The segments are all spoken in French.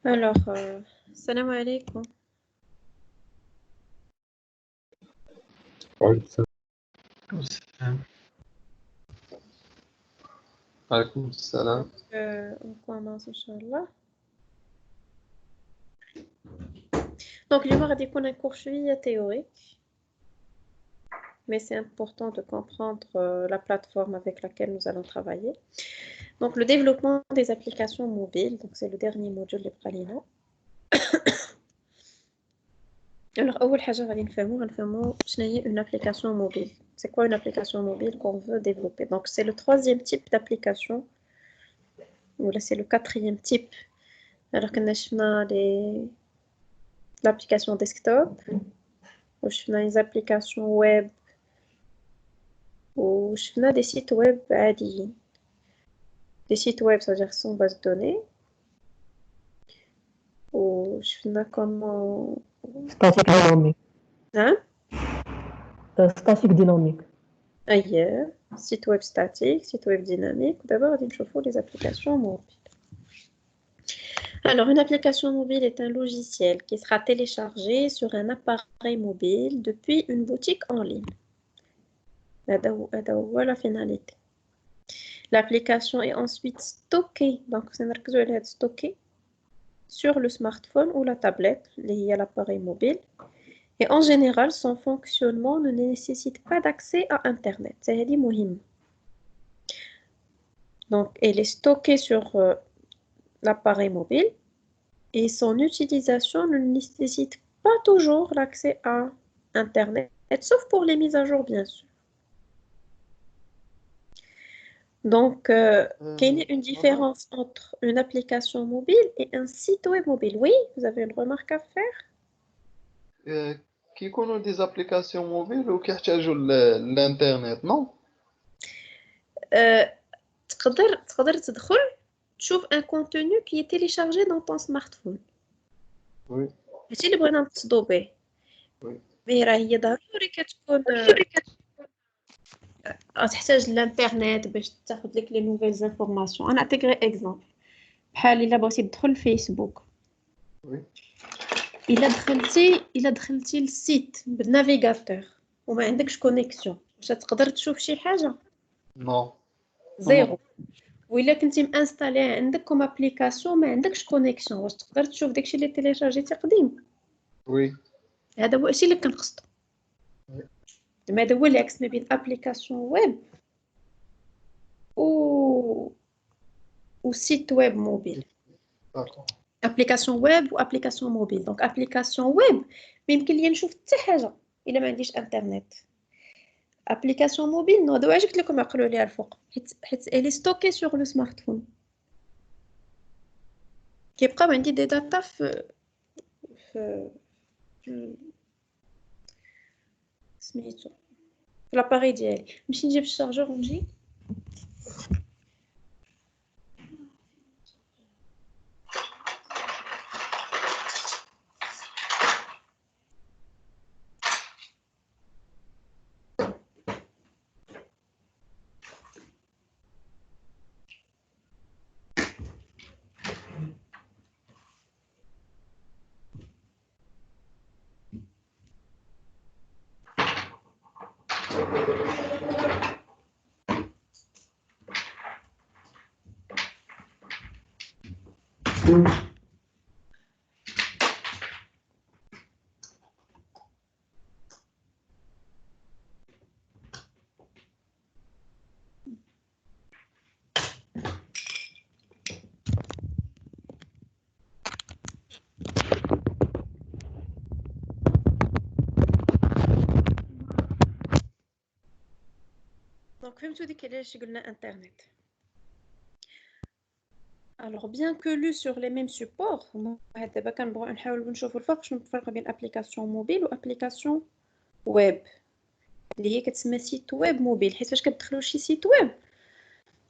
Alors, salam alaikum. وعليكم السلام. وعليكم السلام. On commence, Inch'Allah. Donc, il y aura un cours chouïa théorique, mais c'est important de comprendre la plateforme avec laquelle nous allons travailler. Donc, le développement des applications mobiles, donc c'est le dernier module de Pralina. Alors, أول حاجة غادي نفهموا شنو هي une application mobile. C'est quoi une application mobile qu'on veut développer? Donc, c'est le troisième type d'application, ou là, c'est le quatrième type. Alors qu'on a l'application desktop, ou les applications web, ou des sites web عاديين. Des sites web, ça veut dire sans base de données. Ou comment... Statique dynamique. Hein? Statique dynamique. Ailleurs, site web statique, site web dynamique. D'abord, il faut les applications mobiles. Alors, une application mobile est un logiciel qui sera téléchargé sur un appareil mobile depuis une boutique en ligne. C'est la finalité. L'application est ensuite stockée, donc c'est stocké sur le smartphone ou la tablette liée à l'appareil mobile. Et en général, son fonctionnement ne nécessite pas d'accès à Internet. C'est muhim. Donc, elle est stockée sur l'appareil mobile et son utilisation ne nécessite pas toujours l'accès à Internet, sauf pour les mises à jour, bien sûr. Donc, quelle est une différence entre une application mobile et un site web mobile? Oui, vous avez une remarque à faire? Qui connaît des applications mobiles ou qui يحتاجوا l'internet, non? تقدر تدخل تشوف un contenu qui est téléchargé dans ton smartphone. Oui. هادشي اللي بغينا نقصدو به. Oui. مي راه هي ضروري كتكون تحتاج الانترنت باش تاخذ لك لي نوفيل انفورماسيون. انا نعطيك غير اكزامبل بحال الا بغيتي تدخل فيسبوك. Oui. الا دخلتي للسيت بالنافيغاتور وما عندكش كونيكسيون واش تقدر تشوف شي حاجه؟ Non. زيرو. وإلا كنتي مانستالي عندك كوم ابليكاسيون ما عندكش كونيكسيون واش تقدر تشوف داكشي اللي تيليشارجيتي قديم؟ Oui. هذا هو الشيء اللي كنقصدو. هذا هو العكس ما بين ابليكاسيون ويب و سيت ويب موبيل. D'accord. ابليكاسيون ويب وابليكاسيون موبيل. دونك ابليكاسيون ويب ما يمكن ليا نشوف حتى حاجه الا ما عنديش انترنت. ابليكاسيون موبيل نو هذا واش قلت لكم عقلوا عليها الفوق حيت الي ستوكي سور لو سمارتفون. كيبقاو عندي دي داتا في سميتو في لاباري ديالي. نمشي نجيب الشارجور ونجي. دونك فهمتوا ديك علاش قلنا انترنت. Alors bien que lu sur les mêmes supports, دابا كنبغيو نحاولوا نشوفوا الفرق بين ابليكاسيون موبيل وابليكاسيون ويب اللي هي كتسمى سيت ويب موبيل. حيت فاش كتدخلوا شي سيت ويب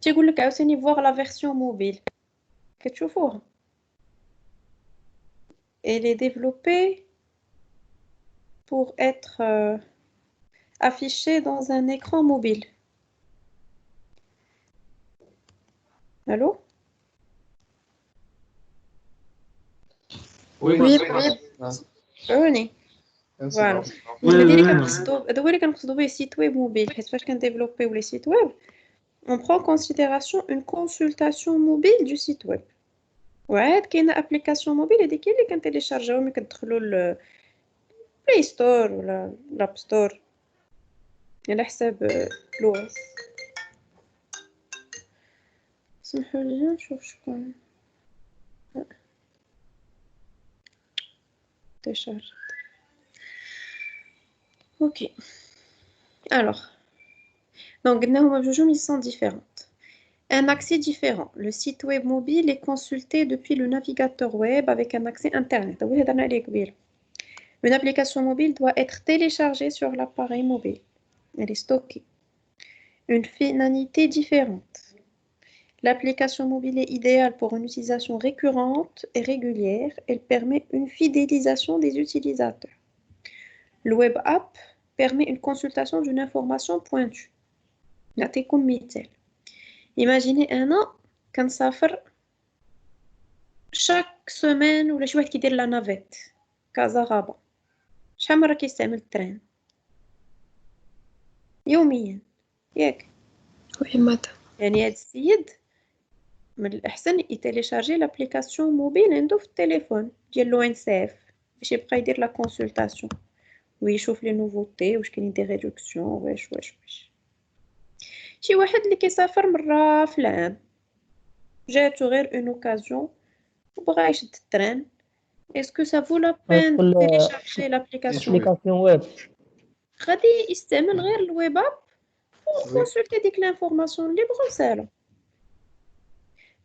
تيقول لك عاوتاني فوغ لا فيرسيون موبيل كتشوفوها. Elle est développée pour être affichée dans un écran mobile. Allô? Oui, Oui, Ah, فهمني فوالا هذا اللي كنقصدو هذا هو اللي كنقصدو به سيت ويب موبيل حيت فاش كنديفلوبيو لي سيت ويب on prend en considération une consultation mobile du site web وعاد كاينه ابليكاسيون موبيل هذيك هي اللي كنتيليشارجيو ملي كتدخلوا البلاي ستور ولا الاب ستور على حساب لوس سمحوا لي نشوف شكون télécharge. Ok. Alors, donc ils sont différentes. Un accès différent. Le site web mobile est consulté depuis le navigateur web avec un accès Internet. Une application mobile doit être téléchargée sur l'appareil mobile. Elle est stockée. Une finalité différente. L'application mobile est idéale pour une utilisation récurrente et régulière. Elle permet une fidélisation des utilisateurs. Le web app permet une consultation d'une information pointue. نعطيكم مثال. Imaginez un an كنسافر chaque semaine ولا شي واحد كيدير لا نافيت كازا غابة شحال مرة كيستعمل التران يوميا ياك وي ماذا يعني هاد السيد من الأحسن يتيليشارجي لابليكاسيون موبيل عنده في التليفون ديال لو ان سي اف باش يبقى يدير لا كونسلطاسيون ويشوف لي نوفوتي واش كاينين دي ريدكسيون واش شي واحد اللي كيسافر مرة في العام جاتو غير اون اوكازيون وبغا يشد التران اسكو سا فو لا بين تيليشارجي لابليكاسيون ابليكاسيون ويب غادي يستعمل غير الويب اب وكونسلتي ديك لانفورماسيون اللي بغا وسالا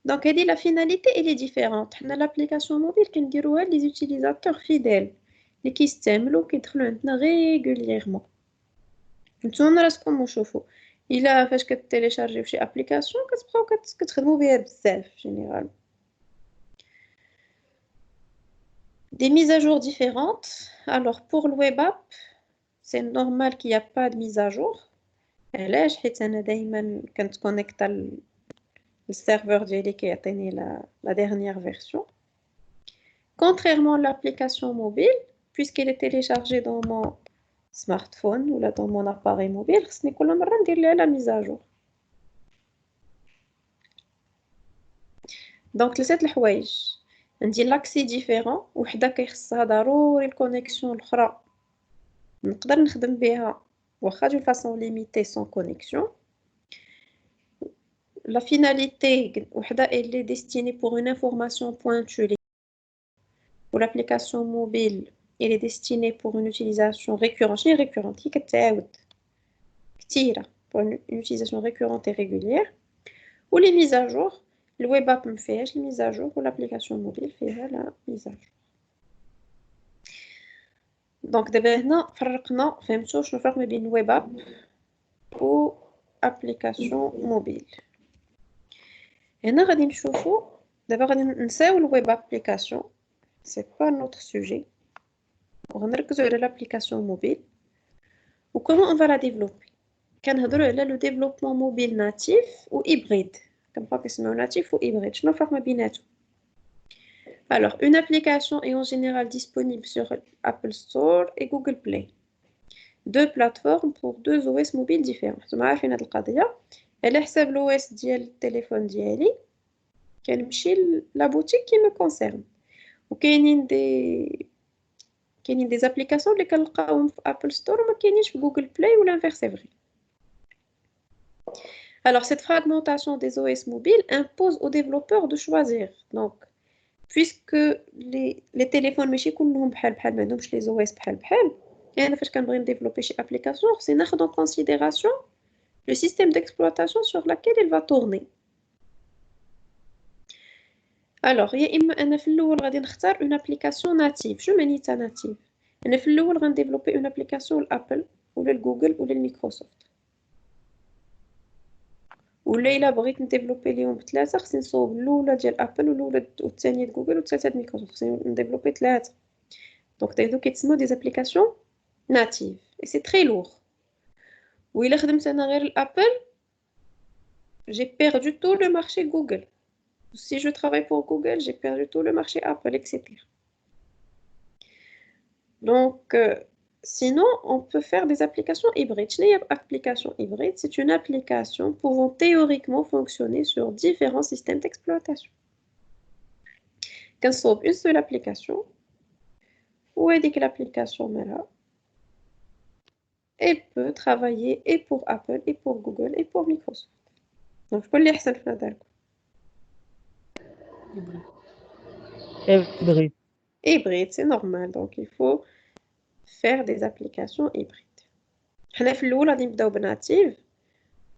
دونك هادي لا فيناليتي اي ديفيرونت حنا لابليكاسيون موبيل كنديروها لي زوتيليزاتور فيديل اللي كيستعملوا كيدخلوا عندنا ريغوليرمون نتوما راسكم وشوفوا الا فاش كتيليشارجيو شي ابليكاسيون كتبقاو كتخدموا بها بزاف جينيرال des mises à jour différentes. Alors pour le web app, c'est normal qu'il n'y a pas de mise à jour. علاش حيت انا دائما كنتكونيكتا للسيرفر ديالي كيعطيني la dernière version. Contrairement à l'application mobile, puisqu'elle est téléchargée dans mon smartphone ou là dans mon appareil mobile, خصني كل مرة ندير لها la mise à jour. دونك ثلاثه الحوايج عندي لاكسي ديفيرون وحده كيخصها ضروري الكونيكسيون الاخرى نقدر نخدم بها واخا دو فاصون ليميتي سون كونيكسيون لا فيناليتي وحده اللي ديستيني بور اون انفورماسيون بوينتو و لابليكاسيون موبيل اللي ديستيني بور اون اوتيليزاسيون ريكورونت شنو ريكورونت هي كتعاود كثيره بور اون اوتيليزاسيون ريكورونت اي ريغولير و لي ميز ا جور الويب اب ما فيهاش لي ميز ا جور والابليكاسيون موبيل فيها لا ميز ا جور دونك دابا هنا فرقنا فهمتوا شنو الفرق ما بين ويب اب و ابليكاسيون موبيل هنا غادي نشوفوا دابا غادي نساو الويب ابليكاسيون سي با نوتر سوجي وغنركزوا على لابليكاسيون موبيل و كومون اون فا لا ديفلوبي كنهضروا على لو ديفلوبمون موبيل ناتيف و هيبريد كنبقاو كنسمعوا ناتيف و هيبريد شنو الفرق ما بيناتهم Alors, une application est en général disponible sur Apple Store et Google Play. Deux plateformes pour deux OS mobiles différents. نتوما عارفين هاد القضية على حساب l'OS ديال التليفون ديالي كنمشي لا بوتيك كي مي كونسيرن وكاينين دي زابليكاسيون اللي كنلقاوهم في Apple Store وما كاينينش في Google Play ou l'inverse c'est vrai. Alors, cette fragmentation des OS mobiles impose aux développeurs de choisir. Donc, puisque les téléphones ماشي كلهم بحال ما عندهمش les OS بحال يعني فاش كنبغي نديفلوبي شي ابليكاسيون خصني ناخذ en considération le système d'exploitation sur lequel il va tourner. Alors يا اما انا في الاول غادي نختار une application native شنو معنيتها native انا في الاول غنديفلوبي une application لابل ولا لجوجل ولا لمايكروسوفت ولا الا بغيت نديفلوبي ليهم بثلاثه خصني نصوب الاولى ديال ابل والاولى والثانيه ديال جوجل والثالثه ديال مايكروسوفت خصني نديفلوبي ثلاثه دونك هادو كيتسموا دي زابليكاسيون ناتيف اي سي تري لور وإلا خدمت انا غير الابل j'ai perdu tout le marché Google si je travaille pour Google j'ai perdu tout le marché Apple etc Donc, sinon, on peut faire des applications hybrides. Je n'ai application hybride, c'est une application pouvant théoriquement fonctionner sur différents systèmes d'exploitation. Qu'on sauve une seule application, ou est que l'application là, elle peut travailler et pour Apple, et pour Google, et pour Microsoft. Donc, je peux les faire. hybride. Hybride, c'est normal. Donc, il faut faire des applications hybrides. حنا في الأول غادي نبداو بناتيف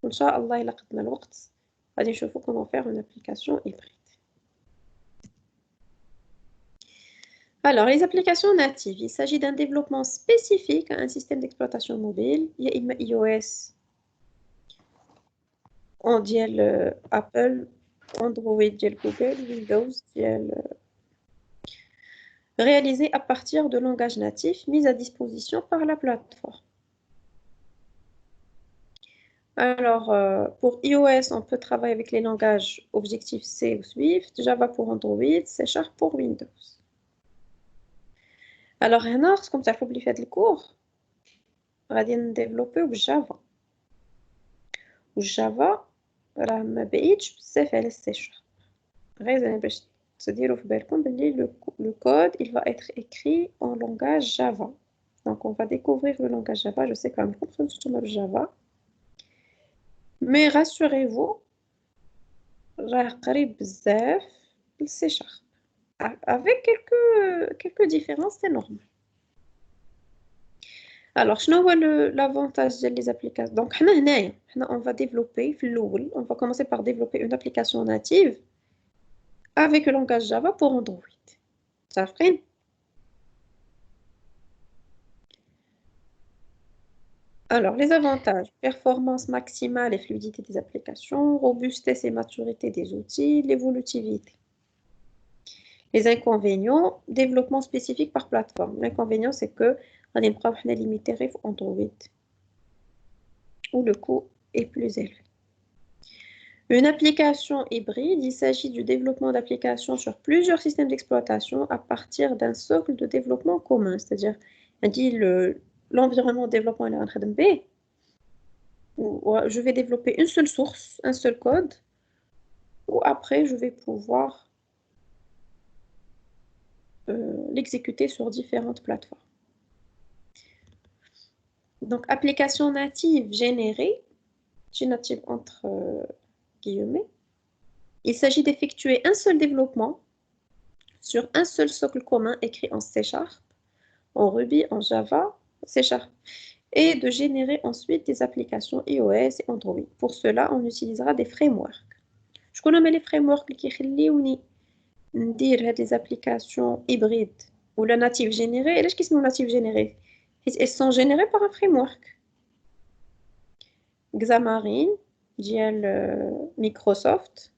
وإن شاء الله إلا قدنا الوقت غادي نشوفو comment faire une application hybride. Alors, les applications natives, il s'agit d'un développement spécifique à un système d'exploitation mobile. Il y a iOS, on dit Apple, Android, Google, Windows, réalisé à partir de langages natifs mis à disposition par la plateforme. Alors, pour iOS, on peut travailler avec les langages Objective-C ou Swift, Java pour Android, C# pour Windows. Alors, هنا خصكم تعرفوا بلي في هذا الكور غادي نديفلوبيو بالجافا والجافا راه ما بعيدش بزاف على السي#. غير زعما باش تديروا في بالكم بلي le code il va être écrit en langage Java. Donc on va découvrir le langage Java. Je sais quand même comprendre tout le Java. Mais rassurez-vous, راه قريب بزاف للسي#. Avec quelques différences, c'est normal. Alors, شنو هو l'avantage des applications? Donc, هنايا on va développer في الأول, on va commencer par développer une application native avec le langage Java pour Android. صافين؟ Alors, les avantages, performance maximale et fluidité des applications, robustesse et maturité des outils, l'évolutivité. Les inconvénients, développement spécifique par plateforme. L'inconvénient, c'est que on est limité à Android, où le coût est plus élevé. Une application hybride, il s'agit du développement d'applications sur plusieurs systèmes d'exploitation à partir d'un socle de développement commun, c'est-à-dire on dit l'environnement de développement est en train de B, je vais développer une seule source, un seul code, ou après je vais pouvoir l'exécuter sur différentes plateformes. Donc, application native générée, native entre guillemets, il s'agit d'effectuer un seul développement sur un seul socle commun écrit en C#, en Ruby, en Java, C#, et de générer ensuite des applications iOS et Android. Pour cela, on utilisera des frameworks. Je connais les frameworks qui يخليوني ندير هاد les applications hybrides ou la native générée. علاش كيسموا native générée? Elles sont générées par un framework. Xamarin, ديال Microsoft,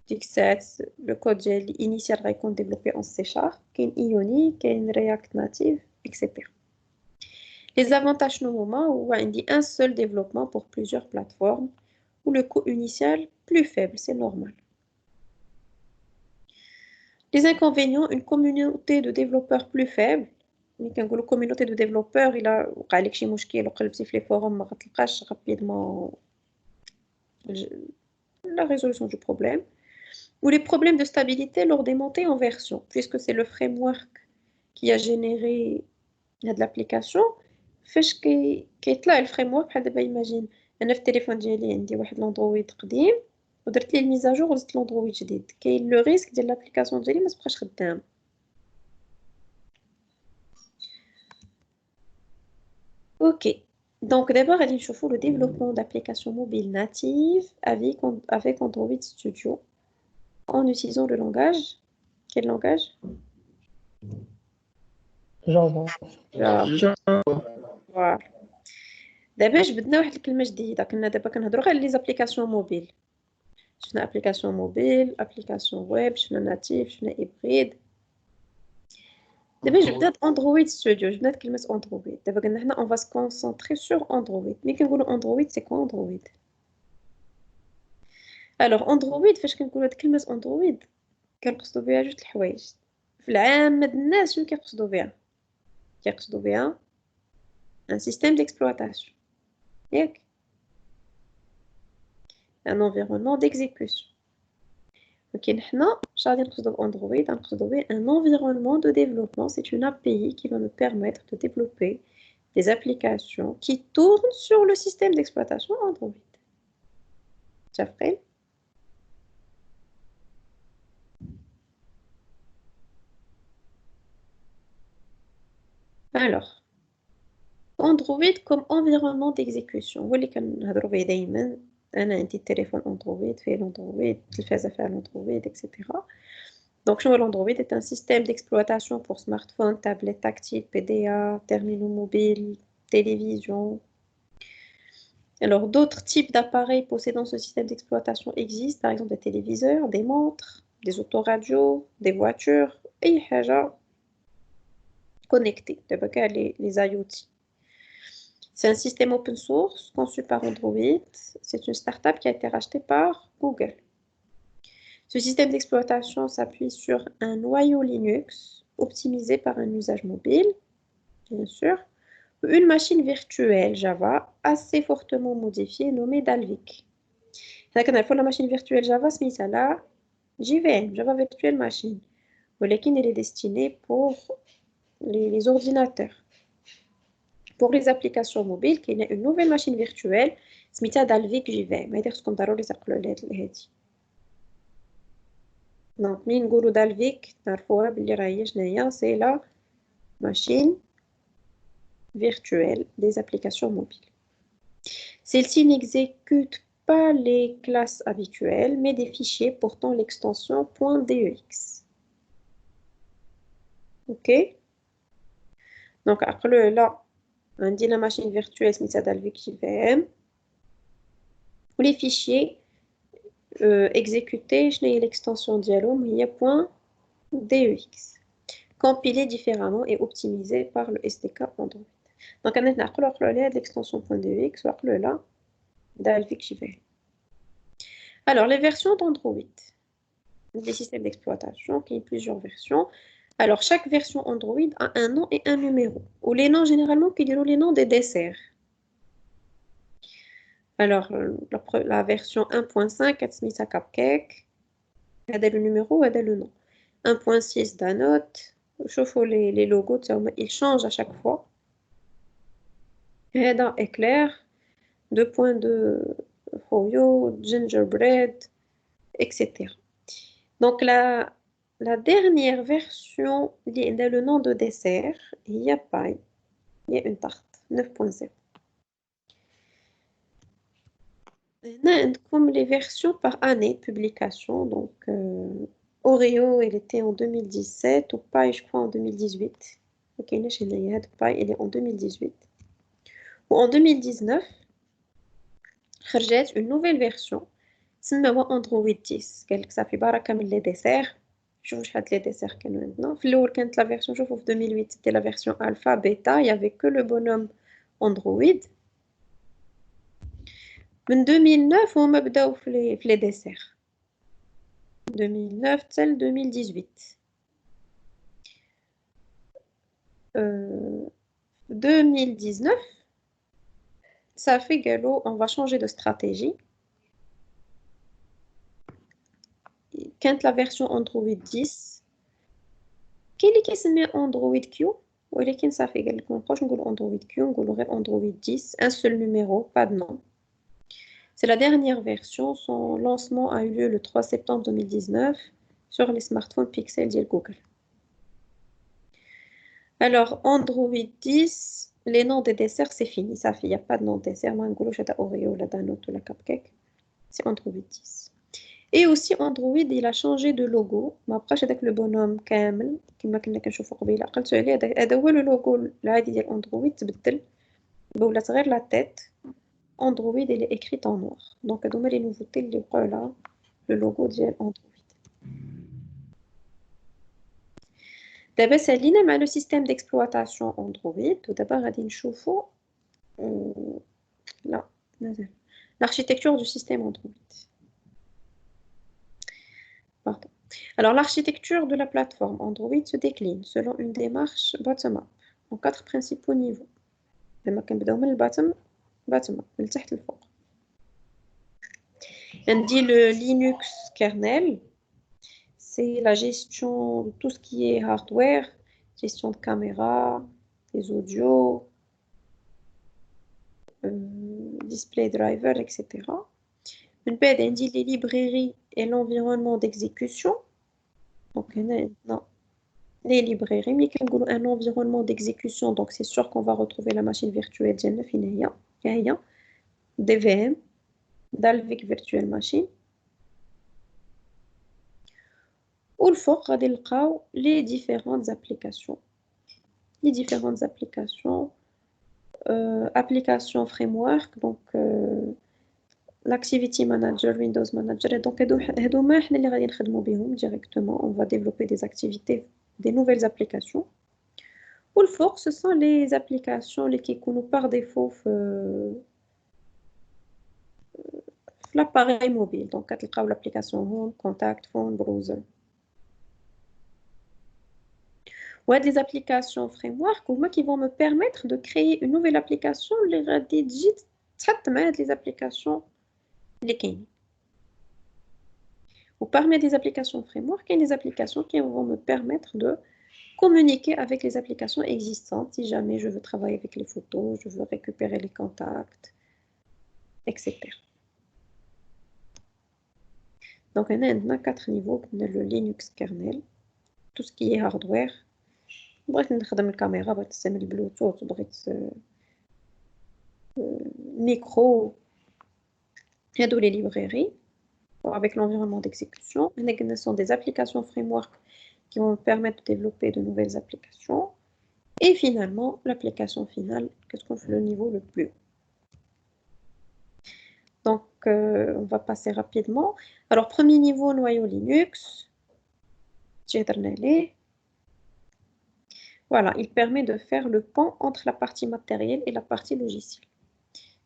le code initial va développé en C#, كاين Ionic, كاين React Native, etc. Les avantages normalement, où on dit un seul développement pour plusieurs plateformes, où le coût initial plus faible, c'est normal. Les inconvénients, une communauté de développeurs plus faible. Mais quand la communauté de développeurs, il a عليك شي مشكل وقلبتي في les forums ما غتلقاش rapidement la résolution du problème. Ou les problèmes de stabilité lors des montées en version, puisque c'est le framework qui a généré de l'application. فاش كيطلع الفريمورك بحال دابا ايماجين انا في التليفون ديالي عندي واحد الاندرويد قديم ودرت ليه الميزاجور وزدت الاندرويد جديد كاين لو ريسك ديال لابليكاسيون ديالي ما تبقاش خدامه. OK. Donc d'abord غادي نشوفوا le développement d'applications mobiles natives avec Android Studio en utilisant le langage. Quel langage? Java. Voilà. دابا جبدنا واحد الكلمه جديده كنا دابا كنهضروا غير لي زابليكاسيون موبيل. شفنا ابليكاسيون موبيل ابليكاسيون ويب شفنا ناتيف شفنا هيبريد. دابا جبدات اندرويد ستوديو جبدات كلمه اندرويد. دابا قلنا حنا اون فا سو كونسونطري سور اندرويد. ملي كنقولوا اندرويد سي كوا اندرويد؟ الوغ اندرويد فاش كنقولوا هاد كلمه اندرويد كنقصدوا بها جوج الحوايج. في العامه الناس شنو كيقصدوا بها؟ كيقصدوا بها un système d'exploitation ياك un environnement d'exécution. Ok, maintenant, je vais Android, un environnement de développement. C'est une API qui va me permettre de développer des applications qui tournent sur le système d'exploitation Android. Ça fait? Alors, Android comme environnement d'exécution. Vous voyez qu'on a un petit téléphone Android, fait l'Android, il fait affaire l'Android, etc. Donc, l'Android est un système d'exploitation pour smartphones, tablettes tactiles, PDA, terminaux mobiles, télévision. Alors, d'autres types d'appareils possédant ce système d'exploitation existent, par exemple des téléviseurs, des montres, des autoradios, des voitures, et connectés, les IoT. C'est un système open source conçu par Android. C'est une startup qui a été rachetée par Google. Ce système d'exploitation s'appuie sur un noyau Linux optimisé par un usage mobile, bien sûr, une machine virtuelle Java assez fortement modifiée nommée Dalvik. La machine virtuelle Java c'est là JVM, Java Virtual Machine, mais elle est destinée pour les ordinateurs. Pour les applications mobiles, il y a une nouvelle machine virtuelle, c'est Dalvik JVM. Donc, من Dalvik, c'est la machine virtuelle des applications mobiles. Celle-ci n'exécute pas les classes habituelles, mais des fichiers portant l'extension .dex. OK? Donc, après là, on dit la machine virtuelle, c'est Dalvik JVM. Les fichiers exécutés, je n'ai l'extension dialogue, il y a .dex. Compilé différemment et optimisé par le SDK Android. Donc, on a l'extension .dex, ou là, Dalvik JVM. Alors, les versions d'Android, des systèmes d'exploitation, qui ont plusieurs versions. Alors, chaque version Android a un nom et un numéro. Ou les noms, généralement, qui diront les noms des desserts. Alors, la version 1.5, c'est Cupcake. Elle a le numéro, elle a le nom. 1.6, Danote. Chauffe les logos, ils changent à chaque fois. Reda Éclair. 2.2, Froyo, Gingerbread, etc. Donc, la dernière version, il y a le nom de dessert, il y a paille, il y a une tarte, 9.0. Comme les versions par année de publication, donc Oreo, il était en 2017, ou paille, je crois, en 2018. Ok, paille, il est en 2018. Ou en 2019, خرجت une nouvelle version, سموها Android 10. قال لك صافي بركة من لي ديسير. شوفوا شحال لي ديسير كانوا عندنا. في الأول كانت لا فيرسيون شوفوا في 2008 c'était la version alpha, bêta, il y avait que le bonhomme Android. من 2009 هما بداو في لي ديسير. 2009 حتى 2018. 2019 ça fait قالوا on va changer de stratégie. كانت la version Android 10 كاين اللي كيسميها Android Q ولكن صافي قال لك ما نبقاوش نقولوا Android Q نقولوا غير Android 10 un seul numéro pas de nom. C'est la dernière version, son lancement a eu lieu le 3 septembre 2019 sur les smartphones Pixel de Google. Alors Android 10, les noms des desserts c'est fini, ça fait, il n'y a pas de nom de dessert, ما نقولوش هذا Oreo ولا Danote ولا Cupcake. C'est Android 10. Et aussi Android il a changé de logo ما بقاش هذاك le bonhomme كامل كما كنا كنشوفوا قبيله قلت عليه هذا هو le logo العادي ديال Android تبدل ولات غير la tête. Android il est écrit en noir donc هذوما les nouveautés اللي بقاو là le logo ديال Android. دابا سالينا مع le système d'exploitation Android ودابا غادي نشوفوا لا مازال l'architecture du système Android. Alors, l'architecture de la plateforme Android se décline selon une démarche bottom-up. en 4 principaux niveaux. لما كنبداو من الباتم من تحت لفوق. عندي le Linux kernel, c'est la gestion de tout ce qui est hardware, gestion de caméra, des audios, display driver, etc. من بعد عندي les librairies et l'environnement d'exécution. Donc non, les librairies, mais un environnement d'exécution, donc c'est sûr qu'on va retrouver la machine virtuelle ديالنا فين هي DVM, Dalvik Virtual Machine. والفوق غادي نلقاو les différentes applications. Les différentes applications, applications framework, donc l'activity manager, Windows Manager, et donc هادو ما حنا اللي غادي نخدمو بهم directement. On va développer des activités, des nouvelles applications. والفوق ce sont les applications اللي كيكونوا par défaut في l'appareil mobile. Donc كتلقاو l'application Home, Contact, Phone, Browser. Ouais, des applications framework qui vont me permettre de créer une nouvelle application اللي غادي تجي تحط مع هاد les applications اللي كاينين. Ou parmi des applications framework, il y a des applications qui vont me permettre de communiquer avec les applications existantes si jamais je veux travailler avec les photos, je veux récupérer les contacts, etc. Donc on a 4 niveaux. On a le Linux kernel, tout ce qui est hardware. بغيت نخدم الكاميرا، بغيت نستعمل البلوتوث، بغيت ميكرو، هادو les librairies avec l'environnement d'exécution. Ce sont des applications framework qui vont me permettre de développer de nouvelles applications. Et finalement, l'application finale, qu'est-ce qu'on fait le niveau le plus haut. Donc, on va passer rapidement. Alors, premier niveau, noyau Linux. Voilà, il permet de faire le pont entre la partie matérielle et la partie logicielle.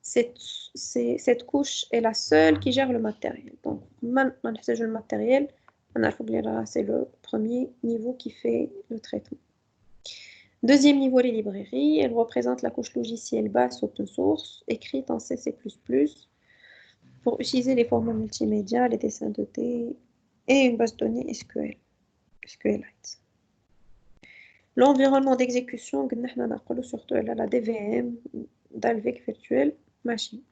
Cette couche est la seule qui gère le matériel. Donc, maintenant, le matériel, c'est le premier niveau qui fait le traitement. Deuxième niveau, les librairies. Elle représente la couche logicielle basse open source, écrite en C++ pour utiliser les formats multimédia, les dessins 2D et une base de données SQLite. L'environnement d'exécution, surtout la DVM, Dalvik Virtual Machine.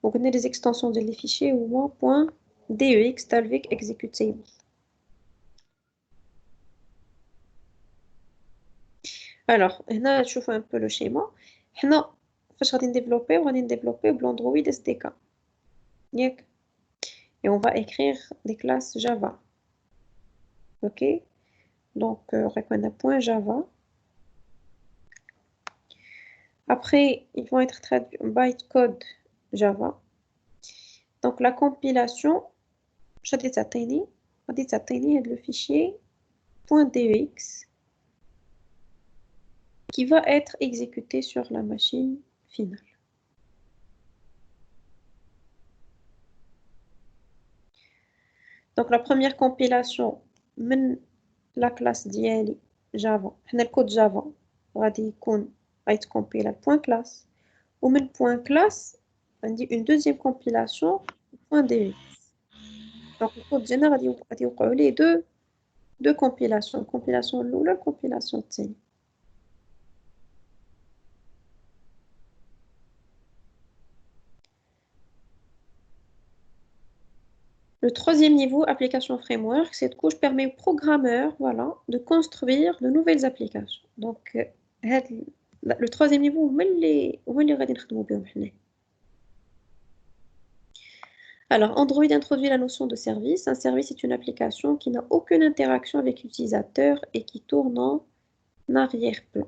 Donc, on a les extensions des fichiers ou .dex Dalvik Executable. Alors, on a un peu le schéma. On va développer l'Android SDK. Et on va écrire des classes Java. Ok, donc on a point Java. Après, ils vont être traduits en bytecode Java. Donc la compilation, je vais le fichier .dex qui va être exécuté sur la machine finale. Donc la première compilation, la classe ديالي Java, le code Java غادي يكون غيتكومبيلا .class ومن .class عندي une deuxième compilation .dex. Donc le code ديالنا غادي يوقعوا ليه deux compilations, compilation الاولى compilation الثانيه. Le troisième niveau, application framework, cette couche permet aux programmeurs de construire de nouvelles applications. Donc, le troisième niveau, alors, Android introduit la notion de service. Un service est une application qui n'a aucune interaction avec l'utilisateur et qui tourne en arrière-plan.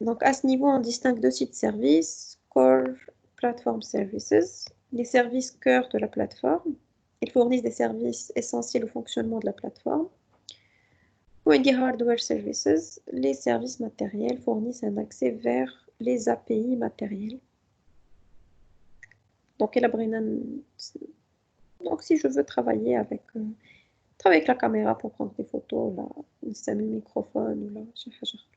Donc, à ce niveau, on distingue deux types de services, Core Platform Services, les services cœur de la plateforme. Ils fournissent des services essentiels au fonctionnement de la plateforme. Ou des Hardware Services, les services matériels fournissent un accès vers les API matériels. Donc, Donc, si je veux travailler avec la caméra pour prendre des photos, là, نستعمل الميكروفون ولا شي حاجة أخرى.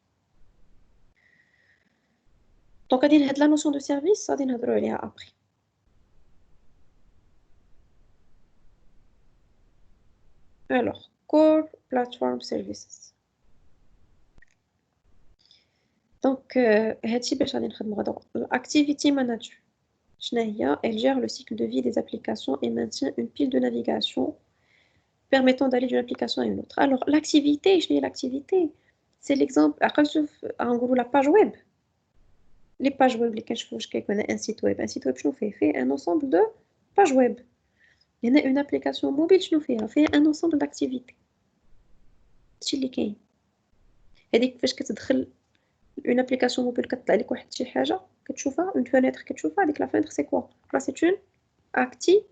Donc, غادي نهاد la notion de service غادي نهضروا عليها après. Alors, core platform services. Donc, هادشي باش غادي نخدمو غدا. Activity manager. شنو هي؟ Elle gère le cycle de vie des applications et maintient une pile de navigation permettant d'aller d'une application à une autre. Alors, l'activité, je dis l'activité, c'est l'exemple. En gros, la page web. Les pages web, les un site web. Un site web, je fait un ensemble de pages web. Il y en a une application mobile, je fait un ensemble d'activités. C'est ce qui est. Et فاش كتدخل une application mobile كتطلع لك واحد شي حاجه كتشوفها une fenêtre كتشوفها هذيك la fenêtre c'est quoi? Là c'est une activité.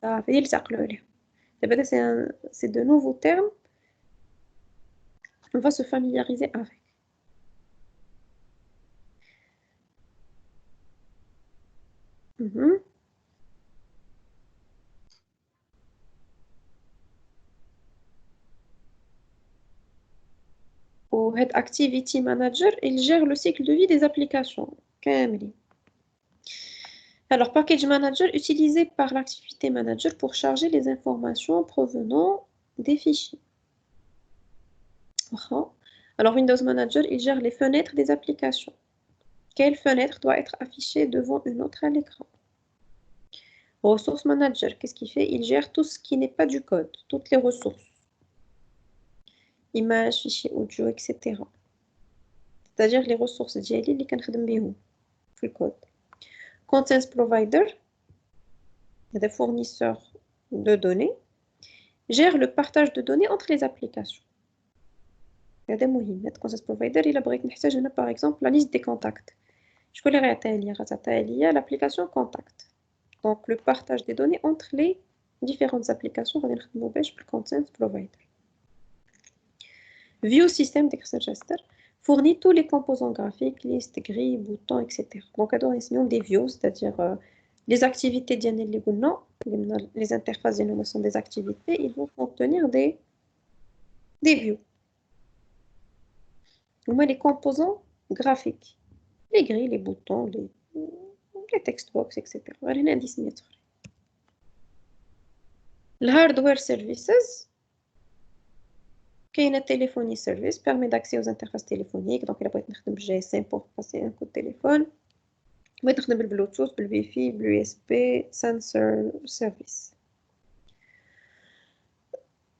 هي اللي تعقلوا عليها. دابا c'est de nouveaux termes. On va se familiariser avec. Ou Head Activity Manager, il gère le cycle de vie des applications. كاملين. Alors, Package Manager, utilisé par l'Activity Manager pour charger les informations provenant des fichiers. Alors, Windows Manager, il gère les fenêtres des applications. Quelle fenêtre doit être affichée devant une autre à l'écran? Ressource Manager, qu'est-ce qu'il fait? Il gère tout ce qui n'est pas du code, toutes les ressources. Images, fichiers audio, etc. C'est-à-dire les ressources ديالي اللي كنخدم بيهم في الكود. Content Provider, des fournisseurs de données, gère le partage de données entre les applications. هذا مهم. هاد Content Provider إلا بغيت نحتاج هنا par exemple la liste des contacts. شكون اللي غيعطيها ليا؟ غتعطيها ليا l'application Contact. Donc le partage des données entre les différentes applications غادي نخدمو باش بالContent Provider. View System d'Exeter fournit tous les composants graphiques, listes, grilles, boutons, etc. Donc, on des views, c'est-à-dire les activités les interfaces sont des activités, ils vont contenir des views. Donc, les composants graphiques, les grilles, les boutons, les text box, etc. Le hardware services. كاين téléphonie service permet d'accès aux interfaces téléphoniques. Donc, il a بغيت نخدم بالGSM pour passer un coup de téléphone. بغيت نخدم بالبلوتوث بالWiFi بالUSB sensor service.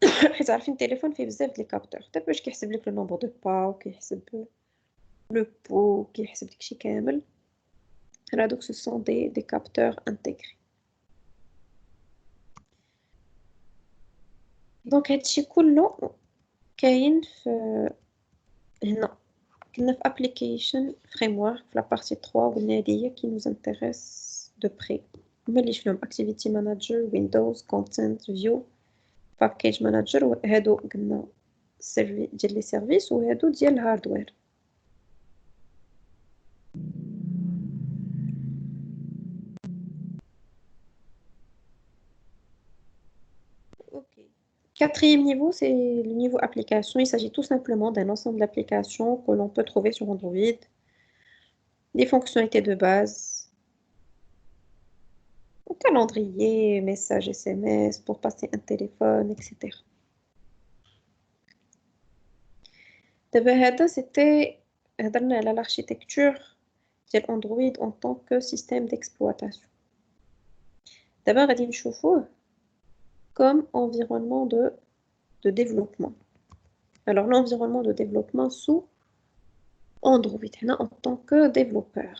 حيت عارفين التليفون فيه بزاف ديال الكابتور. دابا باش كيحسب لك لو نومبر دو با وكيحسب لو بو كيحسب داكشي كامل. هادوك ce sont des capteurs intégrés. Donc هادشي كله كاين في هنا كنا في application framework في la partie 3 قلنا هذه هي qui nous intéresse de près. هما اللي فيهم activity manager, windows, content, view, package manager وهادو قلنا ديال لي سيرفيس وهادو ديال الهاردوير. Quatrième niveau, c'est le niveau application. Il s'agit tout simplement d'un ensemble d'applications que l'on peut trouver sur Android, des fonctionnalités de base, un calendrier, message SMS pour passer un téléphone, etc. D'abord, c'était l'architecture de Android en tant que système d'exploitation. D'abord, on va comme environnement de développement. Alors, l'environnement de développement sous Android, en tant que développeur.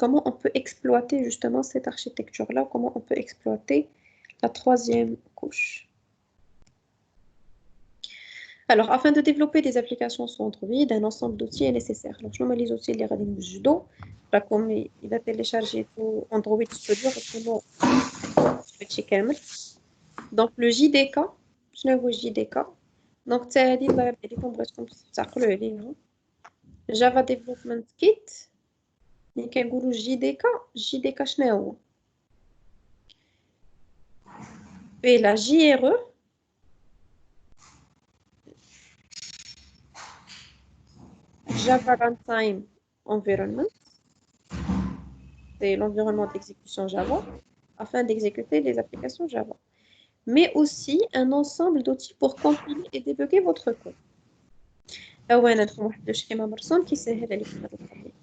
Comment on peut exploiter justement cette architecture-là? Comment on peut exploiter la troisième couche? Alors, afin de développer des applications sous Android, un ensemble d'outils est nécessaire. Donc, je vais les outils les radins judo. Là, comme il va télécharger tout Android Studio, donc le JDK, je ne vois JDK. Donc, c'est Java Development Kit. Mais qu'est-ce que JDK? JDK, je ne vois. fait la JRE, Java Runtime Environment, c'est l'environnement d'exécution Java, afin d'exécuter les applications Java. Mais aussi un ensemble d'outils pour compiler et débugger votre code. أولا ندخل واحد الشيما مرسوم كيسهل عليكم هذا الطريق.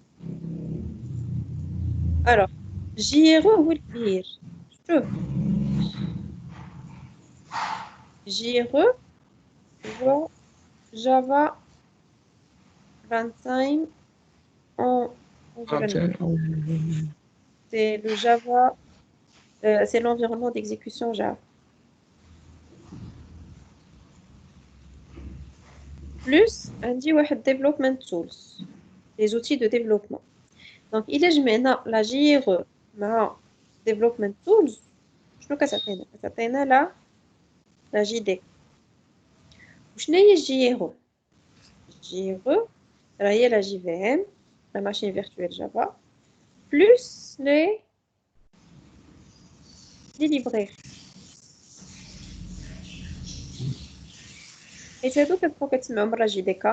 Alors, JRE هو الكبير. شوف JRE هو Java Runtime Environment. C'est le Java, c'est l'environnement d'exécution Java. Plus, on dit development tools, les outils de développement. Donc, il est la JRE, development tools. Je ne sais pas si la JD. Je n'ai JRE. JRE, la JVM, la machine virtuelle Java, plus les librairies. Et c'est tout pour que tu me JDK,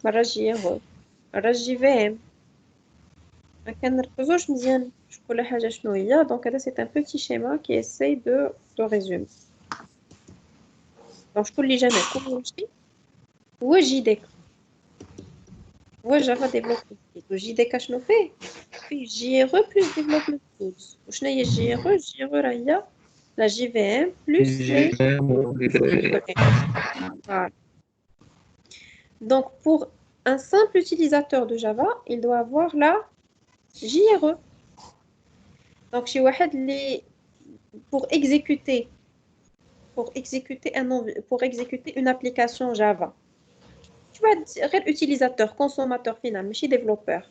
la JRE, la JVM. Donc, c'est un petit schéma qui essaye de résumer. Donc, je ne lis jamais. Où est JDK? Où est Java Development Kit? JDK, je fais JRE plus Development Tools. Je n'ai JRE, JRE, la JVM plus les... Voilà. Donc, pour un simple utilisateur de Java, il doit avoir la JRE. Donc, chez Wahed, pour exécuter une application Java, tu vas dire utilisateur, consommateur final, mais chez développeur.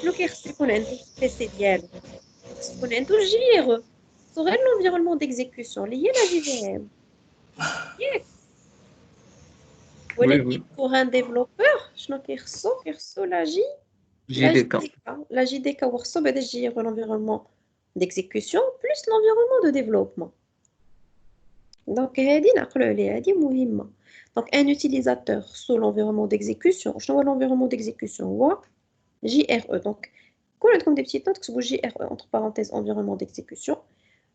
Le PC ديالو يكون عنده JRE sur l'environnement d'exécution lié à la JVM. Oui. Pour un développeur, je n'ai qu'à la JDK. La JDK ou l'environnement d'exécution plus l'environnement de développement. Donc, donc un utilisateur sous l'environnement d'exécution, je vois l'environnement d'exécution, JRE. Donc, quand on a des petites notes, que JRE entre parenthèses environnement d'exécution,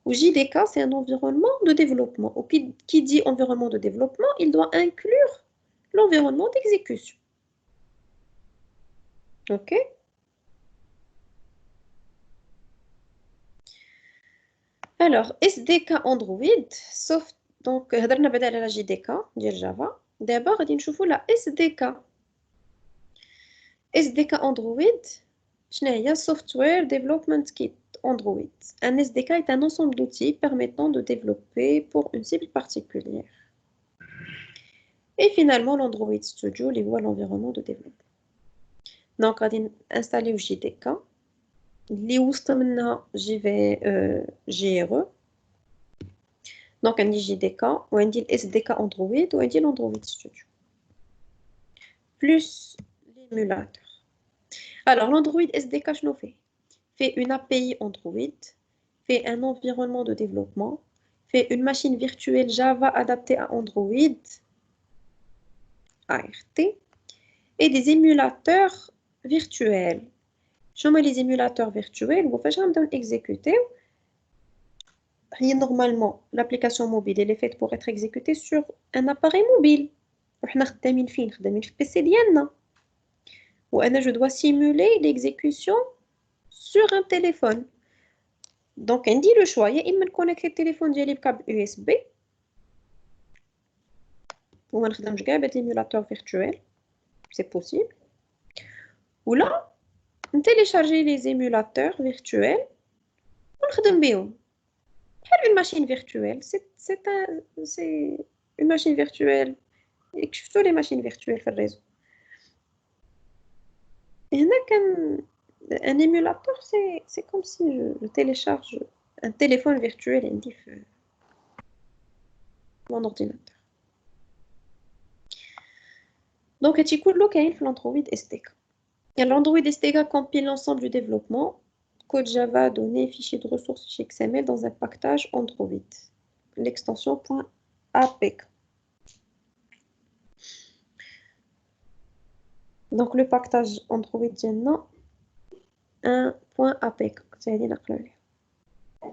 ou JDK, c'est un environnement de développement. Ou qui dit environnement de développement, il doit inclure l'environnement d'exécution. OK? Alors, SDK Android, sauf donc, هضرنا بعدا على la JDK ديال Java. D'abord, غادي نشوفوا la SDK. SDK Android, شنو هي Software Development Kit Android. Un SDK est un ensemble d'outils permettant de développer pour une cible particulière. Et finalement, l'Android Studio, il voit l'environnement de développement. Donc, on va installer le JDK. اللي وسط منها JRE. Donc, on a JDK, on a SDK Android, on a l'Android Studio. Plus l'émulateur. Alors, l'Android SDK, je le fais. Fait une API Android, fait un environnement de développement, fait une machine virtuelle Java adaptée à Android, ART, et des émulateurs virtuels. Je mets les émulateurs virtuels, vous faites exécuter. Normalement, l'application mobile elle est faite pour être exécutée sur un appareil mobile. وحنا خدامين فين خدامين في البي سي ديالنا. وانا je dois simuler l'exécution sur un téléphone. Donc on dit le choix, il y a إما نكونيكتي التليفون ديالي بكابل USB وما نخدمش كاع بالإيميولاتور فيرتوال, c'est possible. Ou là, on télécharger les émulateurs virtuels ونخدم بيهم. Une machine virtuelle, c'est une machine virtuelle. Et que je fais les machines virtuelles sur le réseau. Et un émulateur, c'est comme si je télécharge un téléphone virtuel et mon ordinateur. Donc, il y a l'Android SDK. L'Android SDK compile l'ensemble du développement, code Java, données, fichiers de ressources, fichiers XML dans un package Android. l'extension .apk. Donc le pactage Android ديالنا un .apk.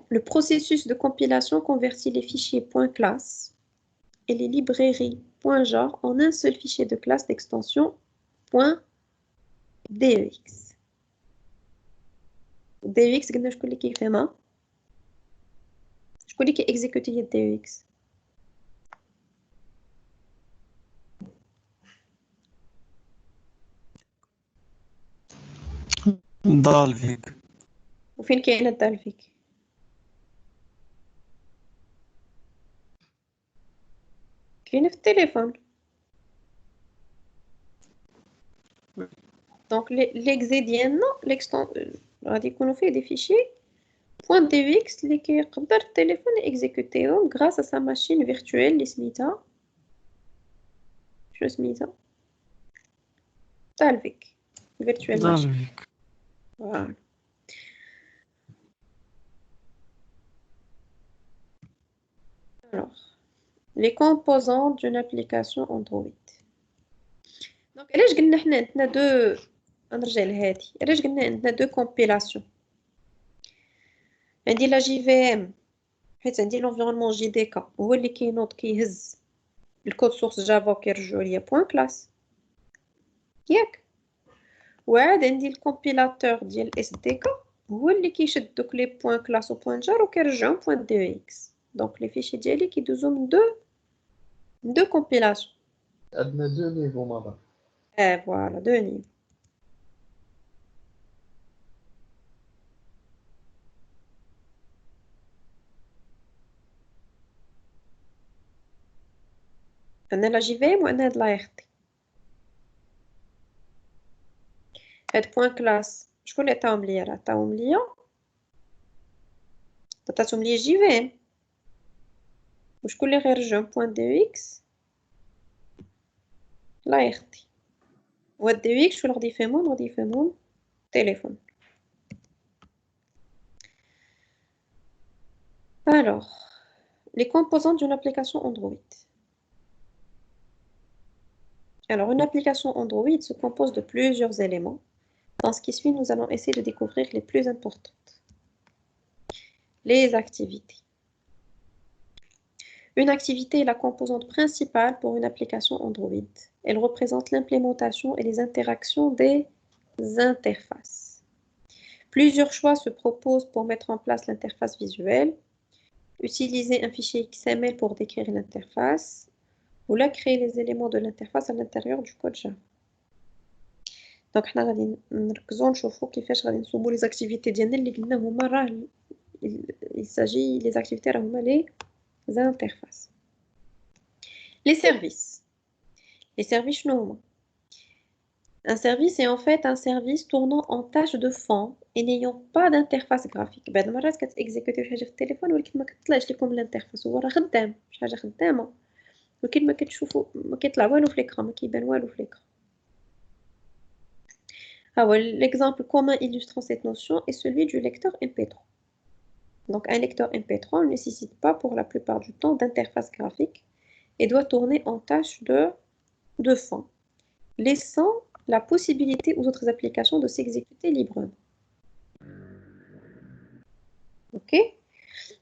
Le processus de compilation convertit les fichiers .class et les librairies .jar en un seul fichier de classe d'extension .dex. dex قلنا شكون اللي كيفهمها؟ شكون اللي كيكزيكوتي هي dex؟ دالفيك. وفين كاينه الدالفيك؟ كاينه في التليفون. دونك ليكزي ديالنا غادي يكونوا فيه دي فيشي .dvx اللي كيقدر التليفون يكزيكوتيهم غراس ا سا ماشين فيرتوال اللي سميتها شنو سميتها دالفيك فيرتوال ماشين. دالفيك. Voilà. Alors, les composants d'une application Android. Donc, علاش قلنا حنا عندنا دو نرجع لهادي علاش قلنا عندنا دو كومبيلاسيون. عندي لا جي في ام حيت عندي لونفيرونمون جي دي كا هو اللي كينوض كيهز الكود سورس جافا وكيرجعو ليا بوين كلاس ياك. وعاد عندي الكومبيلاتور ديال اس دي كا هو اللي كيشد دوك لي بوين كلاس و بوين جار وكيرجعهم بوين دي اكس. دونك لي فيشي ديالي كيدوزو من دو كومبيلاسيون. عندنا دو نيفو ماما. فوالا دو نيفو. عندنا لا جي في ام وعندنا هاد لا ار تي. هاد بوين كلاس شكون اللي عطاهم ليا؟ راه عطاهم ليا عطاتهم ليا جي في ام. وشكون اللي غيرجعهم بوين دي اكس؟ لا ار تي. وهاد دي اكس شنو غادي يفهمهم؟ غادي يفهمهم تليفون. Alors, les composants d'une application Android. Alors, une application Android se compose de plusieurs éléments. Dans ce qui suit, nous allons essayer de découvrir les plus importantes. Les activités. Une activité est la composante principale pour une application Android. Elle représente l'implémentation et les interactions des interfaces. Plusieurs choix se proposent pour mettre en place l'interface visuelle. Utiliser un fichier XML pour décrire l'interface. Ou là, créer les éléments de l'interface à l'intérieur du code Java. Donc, حنا غادي نركزوا نشوفوا كيفاش غادي نصوبوا les activités ديالنا اللي قلنا هما راه il s'agit les activités راه هما les interfaces. Les services. Les services شنو هما؟ Un service est en fait un service tournant en tâche de fond et n'ayant pas d'interface graphique. بعض المرات كتexécuter حاجه في التليفون ولكن ما كتطلعش لكم الانترفاس هو راه خدام شي حاجه خدامه ولكن ما كتشوفوا ما كيطلع والو في l'écran ما كيبان والو في l'écran. L'exemple commun illustrant cette notion est celui du lecteur MP3. Donc un lecteur MP3 ne nécessite pas pour la plupart du temps d'interface graphique et doit tourner en tâche de fond, laissant la possibilité aux autres applications de s'exécuter librement. Ok?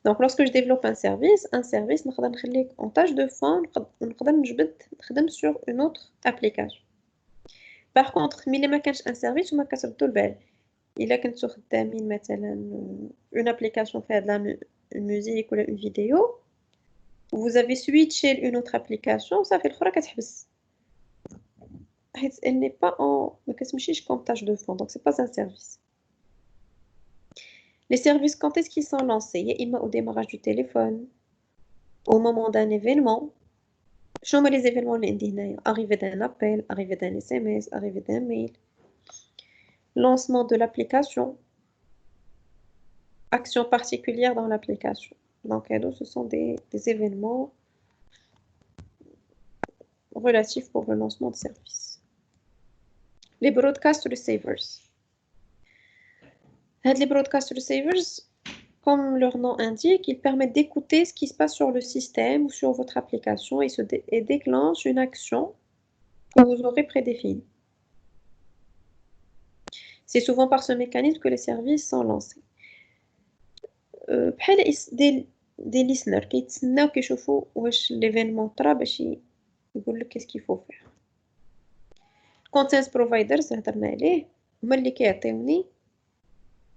Donc lorsque je développe un service نقدر نخليه en tâche de fond ونقدر نخدم sur une autre application. Par contre, ملي ما كانش ان سيرفيس وما كتردوا البال الا كنتو خدامين مثلا une application فيها de la musique ولا une vidéo vous avez switché une autre application صافي الاخرى كتحبس حيت elle n'est pas en ما كتمشيش comme tâche de fond donc c'est pas un service. Les services quand est-ce qu'ils sont lancés؟ يا اما au démarrage du téléphone au moment d'un événement. شنو هما les événements اللي عندي هنايا؟ arrivée d'un appel, arrivée d'un SMS, arrivée d'un mail, lancement de l'application, action particulière dans l'application. Donc ce sont des événements relatifs pour le lancement de service. Les broadcast receivers. Les broadcast receivers comme leur nom indique, ils permettent d'écouter ce qui se passe sur le système ou sur votre application et déclenchent une action que vous aurez prédéfinie. C'est souvent par ce mécanisme que les services sont lancés. بحال des listeners كيتسناو كيشوفوا واش l'événement طرا باش يقول لك qu'est-ce qu'il faut faire. Content providers هضرنا عليه هما اللي كيعطيوني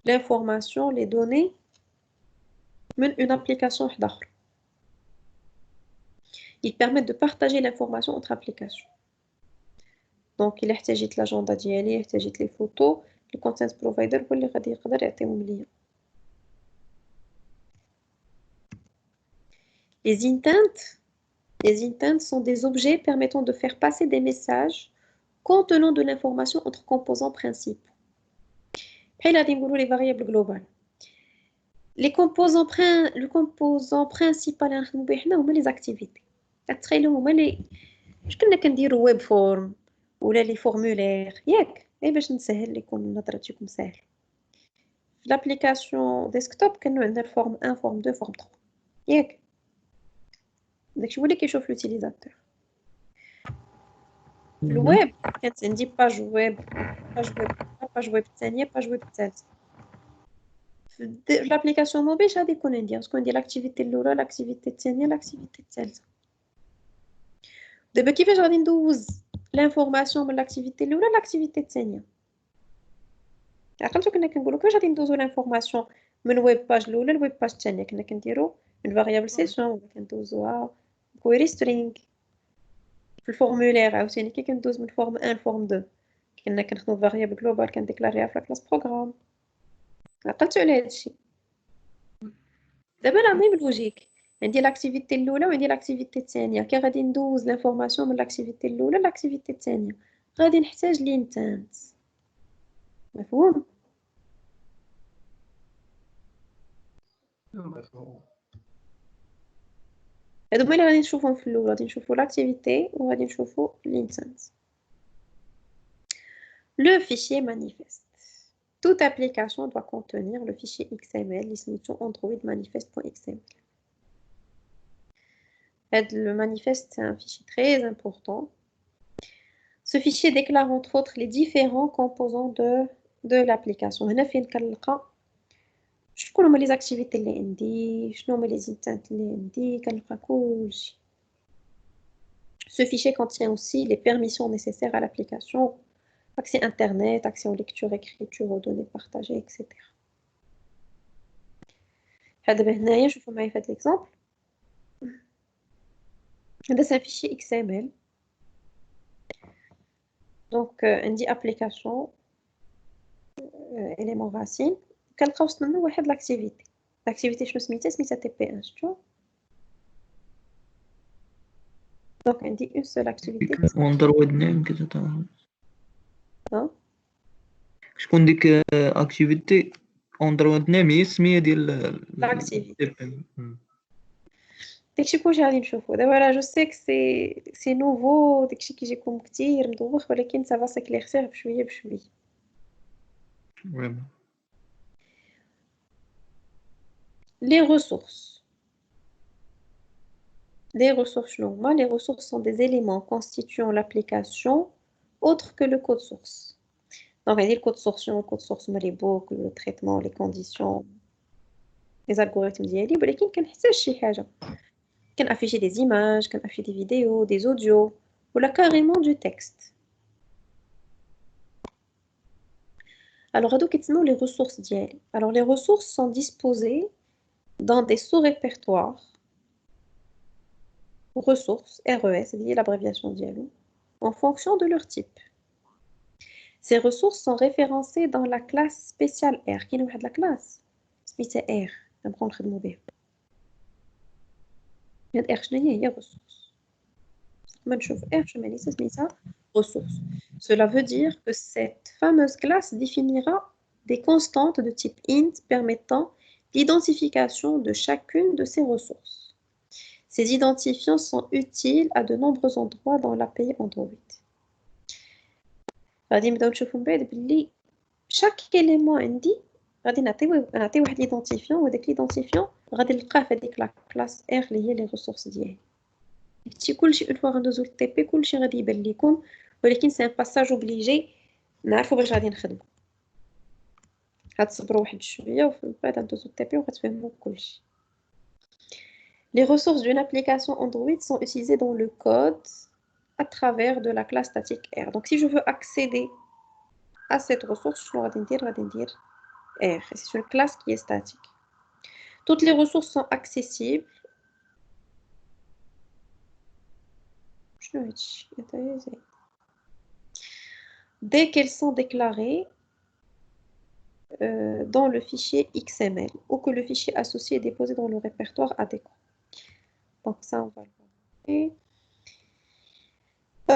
l'information les données من une application واحدة أخرى. Ils permettent de partager l'information entre applications. Donc il احتاجت l'agenda ديالي احتاجت les photos le content provider هو اللي غادي يقدر يعطيهم ليا. Les intents sont des objets permettant de faire passer des messages contenant de l'information entre composants principaux. بحال غادي نقولوا les variables globales. Le composant principal اللي نخدموا به حنا هما les activités. كتخيلوا هما اللي واش كنا كنديروا ويب فورم ولا لي فورمولير ياك باش نسهل لكم النظره تجيكم ساهل. في لابليكاسيون ديسكتوب كانوا عندنا الفورم 1 فورم 2 فورم 3 ياك داكشي هو اللي كيشوف لوتيليزاتور. في الويب كانت عندي باج ويب الثانيه باج ويب الثالثه. في لابليكاسيون موبيل غادي يكون عندي لاكتيفيتي الاولى لاكتيفيتي الثانيه لاكتيفيتي الثالثه. دابا كيفاش غادي ندوز لانفورماسيون من لاكتيفيتي الاولى لاكتيفيتي الثانيه؟ عقلتو كنا كنقولوا كيفاش غادي ندوزو لانفورماسيون من ويب باج الاولى لويب باج الثانيه؟ كنا كنديروا من فاريابل سيسيون ولا كندوزوها كويري سترينغ. في الفورمولير عاوتاني كي كندوز من فورم 1 لفورم 2 كنا كنخدموا فاريابل جلوبال كنديكلاريها في لاكلاس بروغرام. عقلتو على هادشي. دابا لا ميم لوجيك عندي لاكتيفيتي الاولى وعندي لاكتيفيتي الثانيه كي غادي ندوز لانفورماسيون من لاكتيفيتي الاولى لاكتيفيتي الثانيه غادي نحتاج لينتانت. مفهوم؟ هادو هما اللي غادي نشوفهم في الاول. غادي نشوفوا لاكتيفيتي وغادي نشوفوا لينتانت. Le fichier manifeste. Toute application doit contenir le fichier XML, l'isnition Android manifest.xml. Le manifeste, c'est un fichier très important. Ce fichier déclare entre autres les différents composants de l'application. هنا فين كنلقى شكون هما les activités اللي عندي، شنو هما les intents اللي عندي، كنلقى كلشي. Ce fichier contient aussi les permissions nécessaires à l'application. Accès internet, accès aux lectures, écriture, aux données partagées, etc. هذا هنايا شوفوا معايا في هذا l'exemple. هذا c'est un fichier XML. Donc عندي application élément racine كنلقاو وسط منه واحد l'activité. L'activité شنو سميتها TP1 شفتوا. Donc عندي une seule activité. وندرويد نيم كتعرف ها شكون ديك اكتيفيتي اندرويد نيم هي السميه ديال l'activité. داكشي كلشي غادي نشوفو دابا. راه جو سي كو سي نوفو داكشي كيجيكم كتير مدوخ ولكن سافا سيكليرسير بشويه بشويه. Les ressources. Les ressources normales. Les ressources sont des éléments constituant l'application autre que le code source. Donc, on dit le code source, les boucles, le traitement, les conditions, les algorithmes d'IA, mais il can afficher des images, can afficher des vidéos, des audios, ou là carrément du texte. Alors, les ressources d'IA. Alors, les ressources sont disposées dans des sous-répertoires. Ressources, RES, c'est l'abréviation d'IA, en fonction de leur type. Ces ressources sont référencées dans la classe spéciale R. Qui est la classe spéciale R. نبقاو نخدمو بها. هاد R شنو هي ressources. ما نشوف R شنو معناتها سميتها ressources. Cela veut dire que cette fameuse classe définira des constantes de type int permettant l'identification de chacune de ces ressources. Ces identifiants sont utiles à de nombreux endroits dans l'API Android. غادي نبداو نشوفو من بعد بلي chaque élément عندي غادي نعطي واحد ليدونتيفيون وهذاك ليدونتيفيون غادي نلقاه في هذيك لا كلاس ار اللي هي لي ريسورس ديالي هادشي كلشي اون فوا غندوزو للتي بي كلشي غادي يبان لكم ولكن سي ان باساج اوبليجي نعرفو باش غادي نخدمو غتصبروا واحد شويه ومن بعد غندوزو للتي بي وغتفهموا كلشي. Les ressources d'une application Android sont utilisées dans le code à travers de la classe statique R. Donc si je veux accéder à cette ressource, je vais dire R. C'est une classe qui est statique. Toutes les ressources sont accessibles. Dès qu'elles sont déclarées dans le fichier XML ou que le fichier associé est déposé dans le répertoire adéquat. Donc ça, on va le voir.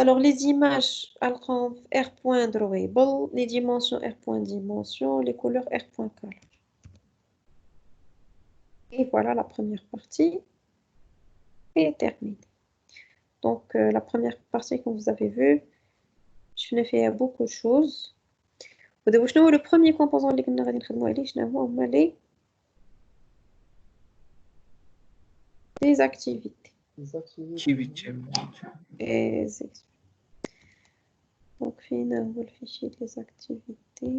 Alors, les images R.drawable, les dimensions R.dimension, les couleurs R.color. Et voilà, la première partie est terminée. Donc, la première partie, comme vous avez vu, je n'ai fait beaucoup de choses. Le premier composant que nous avons les activités. Donc, finalement, le fichier des activités.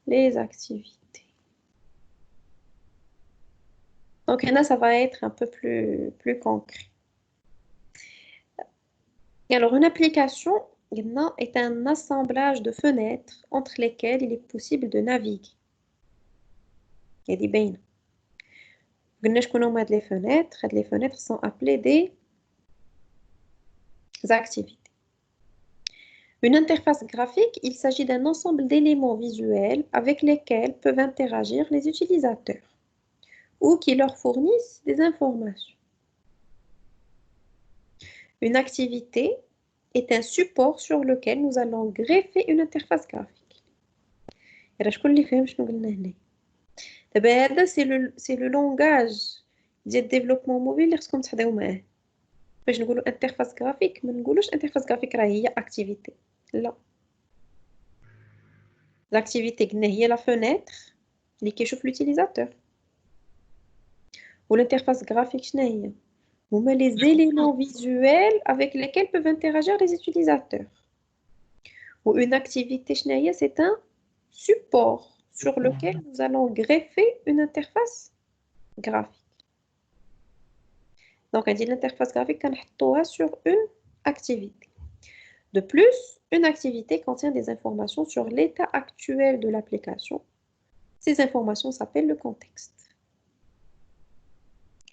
Les activités. Donc, là, ça va être un peu plus concret. Et alors, une application est un assemblage de fenêtres entre lesquelles il est possible de naviguer. Il y a des bains. Les fenêtres sont appelées des activités. Une interface graphique, il s'agit d'un ensemble d'éléments visuels avec lesquels peuvent interagir les utilisateurs ou qui leur fournissent des informations. Une activité est un support sur lequel nous allons greffer une interface graphique. C'est le langage du développement mobile qui est معاه. باش نقولوا interface graphique ما نقولوش interface graphique راه هي activité. لا. L'activité قلنا هي la fenêtre اللي كيشوف l'utilisateur. والinterface graphique شنو هي؟ هما les éléments visuels avec lesquels peuvent interagir les utilisateurs. Ou une activité شنو هي؟ C'est un support sur lequel nous allons greffer une interface graphique. Donc, on dit l'interface graphique qu'on sur une activité. De plus, une activité contient des informations sur l'état actuel de l'application. Ces informations s'appellent le contexte.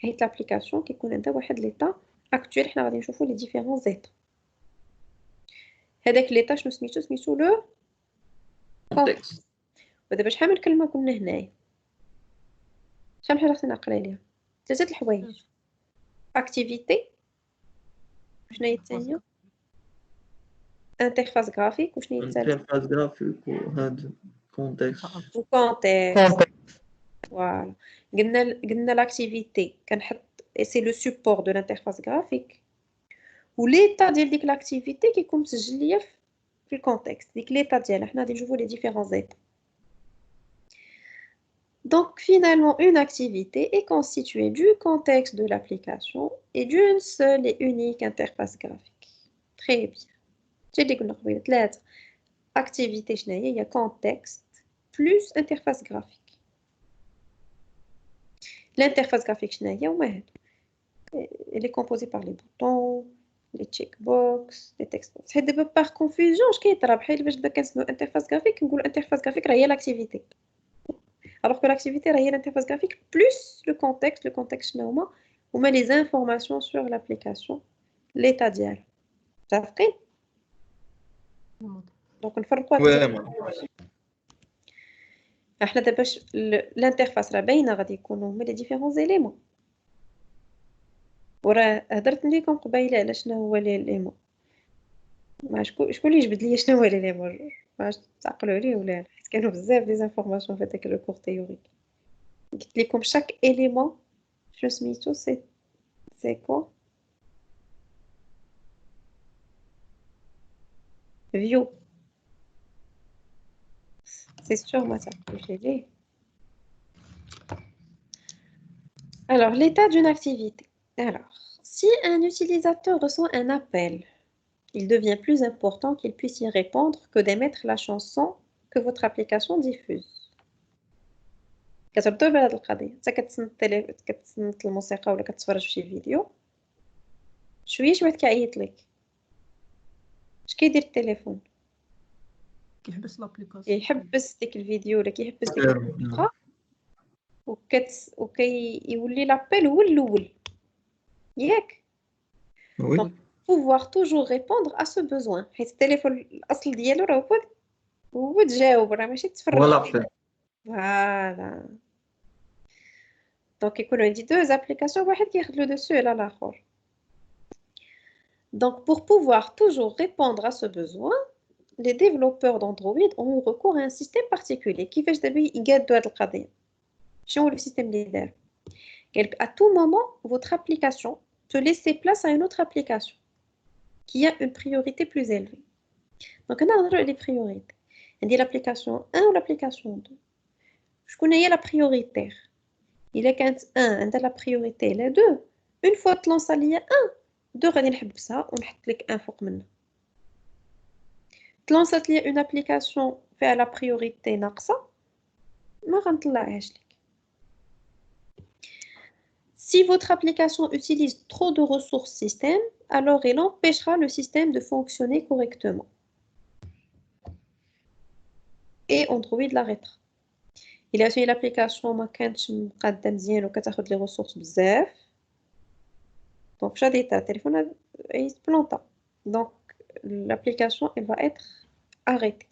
Et l'application qui connaît l'état actuel, on va voir les différents états. هذاك l'état شنو سميتو le contexte. ودابا شحال من كلمه قلنا هنايا شحال من حاجه خصنا نعقل عليها 3 الحوايج activité شنو هي الثانيه interface graphique وشنو هي الثالثه interface graphique وهذا contexte contexte voilà قلنا l'activité كنحط c'est le support de l'interface graphique و l'état ديال ديك l'activité كيكون مسجل ليا في الكونتكست ديك l'état ديالها حنا غادي نشوفوا les différents états. Donc, finalement, une activité est constituée du contexte de l'application et d'une seule et unique interface graphique. Très bien. J'ai dit que nous avons 3 activités, il y a contexte plus interface graphique. L'interface graphique, elle est composée par les boutons, les checkbox, les textbox. Par confusion, je vais interface graphique, interface graphique, c'est l'activité. Alors que l'activité est l'interface graphique plus le contexte normalement, on met les informations sur l'application, l'état d'IA. Ça fait? Donc, on fait quoi? L'interface, les différents éléments. هضرت لكم قبيله على شنو هو l'élément. شكون اللي جبد لي شنو هو l'élément واش تعقلوا عليه ولا لا؟ حيت كانوا بزاف دي زانفورماسيون في هذاك لو كور تيوريك. قلت لكم شاك اليمون شنو سميتو سي كوا فيو سي سور ما تعقلوش عليه. Alors, l'état d'une activité. Alors, si un utilisateur reçoit un appel, il devient plus important qu'il puisse y répondre que d'émettre la chanson que votre application diffuse. كتردوا بهاد القضية. انت كتصنت الموسيقى ولا كتفرج في شي فيديو شويه واحد كيعيط لك، اش كيدير التليفون؟ كيحبس لابليكاسيون. يحبس ديك الفيديو ولا كيحبس ديك الموسيقى وكيولي لابيل هو الاول ياك. وي Donc, pouvoir toujours répondre à ce besoin. حيت التليفون الاصل ديالو راه هو تجاوب راه ماشي تفرج. ولا فوالا. دونك يكونوا عندي deux applications واحد كياخذ لو dessus على الاخر. Donc pour pouvoir toujours répondre à ce besoin, les développeurs d'Android ont recours à un système particulier كيفاش دابا يقادوا هاد القضيه. شنو هو السيستم اللي دار؟ قال à tout moment votre application peut laisser place à une autre application qui a une priorité plus élevée. Donc on a les priorités. On dit l'application 1 ou l'application 2. شكون هي la prioritaire؟ إلا كانت 1 عندها la priorité la 2 une fois تلونسا ليا 1 2 غادي نحبسها ونحط لك 1 فوق منها. تلونسات ليا اون ابليكاسيون فيها لا بريوريتي ناقصه ما غنطلعهاش لك. Si votre application utilise trop de ressources système, alors elle empêchera le système de fonctionner correctement. Et Android l'arrêtera. Il a une l'application ما كانتش مقاده مزيان وكتاخذ لي ressources بزاف. Donc شادي تاع التليفون يتبلونطا. Donc l'application elle va être arrêtée.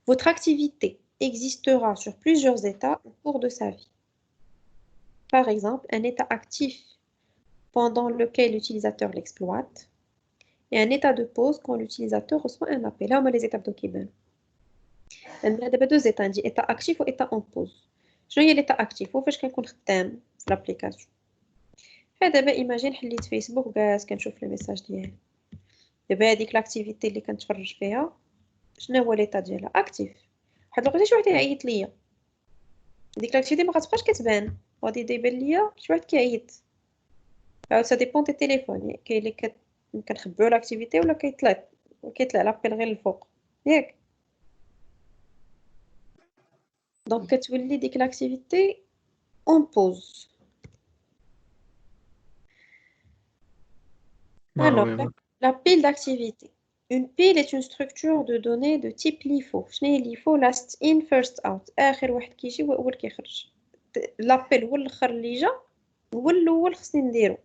Votre activité existera sur plusieurs états au cours de sa vie. Par exemple, un état actif pendant lequel l'utilisateur l'exploite et un état de pause quand l'utilisateur reçoit un appel. Là, on a les étapes de Kiben. On a deux états, on dit état actif ou état en pause. Je vais l'état actif, où fait-ce qu'on خدام في l'application. دابا imagine حليت فيسبوك وكاع كنشوف لي ميساج ديالي. دابا هذيك لاكتيفيتي اللي كنتفرج فيها شنو هو ليطا ديالها اكتيف. واحد الوقت شي واحد يعيط ليا ديك لاكتيفيتي ما غتبقاش كتبان غادي يبان ليا شي واحد كيعيط. عاود سا ديبون تي تيليفون كاين اللي كنخبيو لاكتيفيتي ولا كيطلع لابيل غير الفوق ياك. دونك كتولي ديك لاكتيفيتي اون بوز. Alors, la pile d'activité. Une pile est une structure de données de type LIFO. شنو هي LIFO? Last in first out. آخر واحد كيجي هو أول كيخرج. لابيل هو الآخر اللي جا هو الأول خصني نديرو.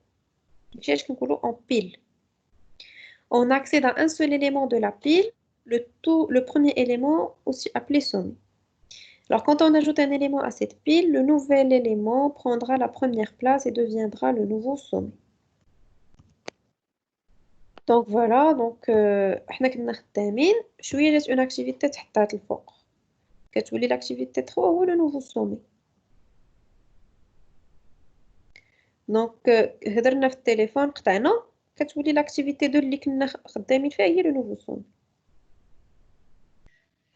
كيفاش كنقولو en pile. On accède à un seul élément de la pile, le premier élément aussi appelé sommet. Alors quand on ajoute un élément à cette pile, le nouvel élément prendra la première place et deviendra le nouveau sommet. دونك فوالا دونك حنا كنا خدامين شويه جات اون اكتيفيتي تحطات الفوق كتولي لاكتيفيتي 3 هو لو نوفو سومي. دونك هضرنا في التليفون قطعنا كتولي لاكتيفيتي 2 اللي كنا خدامين فيها هي لو نوفو سومي.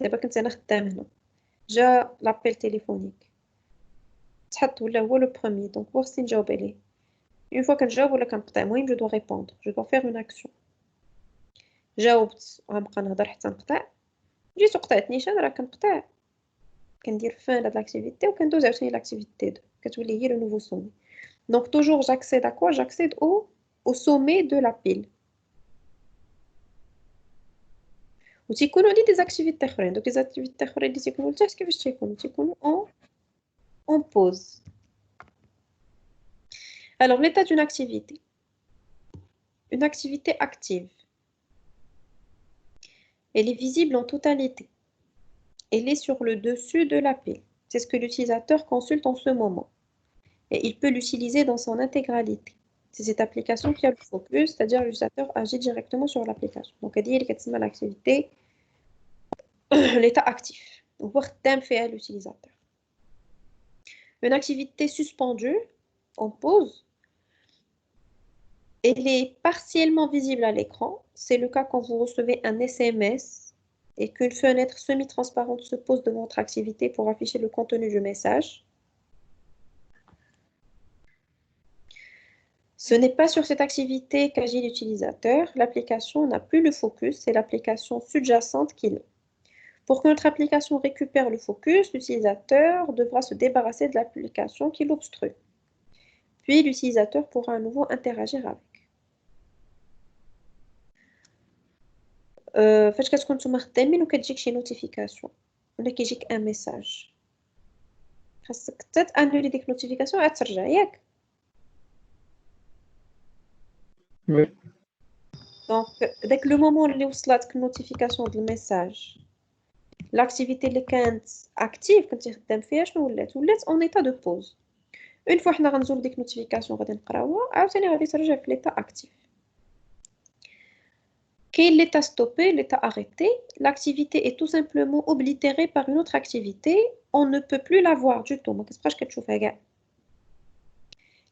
دابا كنت انا خدام هنا جا لابيل تليفونيك تحط ولا هو لو بروميي دونك هو خصني نجاوب عليه. Une fois كنجاوب ولا كنقطع المهم je dois répondre je dois faire une action. جاوبت غنبقى نهضر حتى نقطع جيت وقطعت نيشان راه كنقطع كندير فان لهاد لاكتيفيتي وكندوز عاوتاني لاكتيفيتي 2 كتولي هي لو نوفو سومي. دونك توجور j'accède à quoi? J'accède au sommet de la pile. وتيكونوا عندي دي اكتيفيتي اخرين دوك لي اكتيفيتي اخرين اللي تيكونوا لتحت كيفاش تيكونوا en pause. Alors l'état d'une activité. Une activité active. Elle est visible en totalité. Elle est sur le dessus de la pile. C'est ce que l'utilisateur consulte en ce moment. Et il peut l'utiliser dans son intégralité. C'est cette application qui a le focus, c'est-à-dire l'utilisateur agit directement sur l'application. Donc, elle dit qu'il y a l'activité l'état actif هو خدام فيها l'utilisateur. Une activité suspendue en pause, elle est partiellement visible à l'écran. C'est le cas quand vous recevez un SMS et qu'une fenêtre semi-transparente se pose devant votre activité pour afficher le contenu du message. Ce n'est pas sur cette activité qu'agit l'utilisateur. L'application n'a plus le focus, c'est l'application sous-jacente qui l'a. Pour que notre application récupère le focus, l'utilisateur devra se débarrasser de l'application qui l'obstrue. Puis l'utilisateur pourra à nouveau interagir avec. فاش كتكون نتوما خدامين وكتجيك شي نوتيفيكاسيون ولا كيجيك ان ميساج خاصك حتى تانولي ديك النوتيفيكاسيون عاد ترجع ياك دونك داك لو مومون اللي وصلاتك النوتيفيكاسيون ديال الميساج لاكتيفيتي اللي كانت اكتيف كنتي خدام فيها شنو ولات اون ايتا دو بوز اون فوا حنا غنزول ديك نوتيفيكاسيون غادي نقراوها عاوتاني غادي ترجع في ليتا اكتيف. Quel est l'état stoppé, l'état arrêté? L'activité est tout simplement oblitérée par une autre activité. On ne peut plus la voir du tout.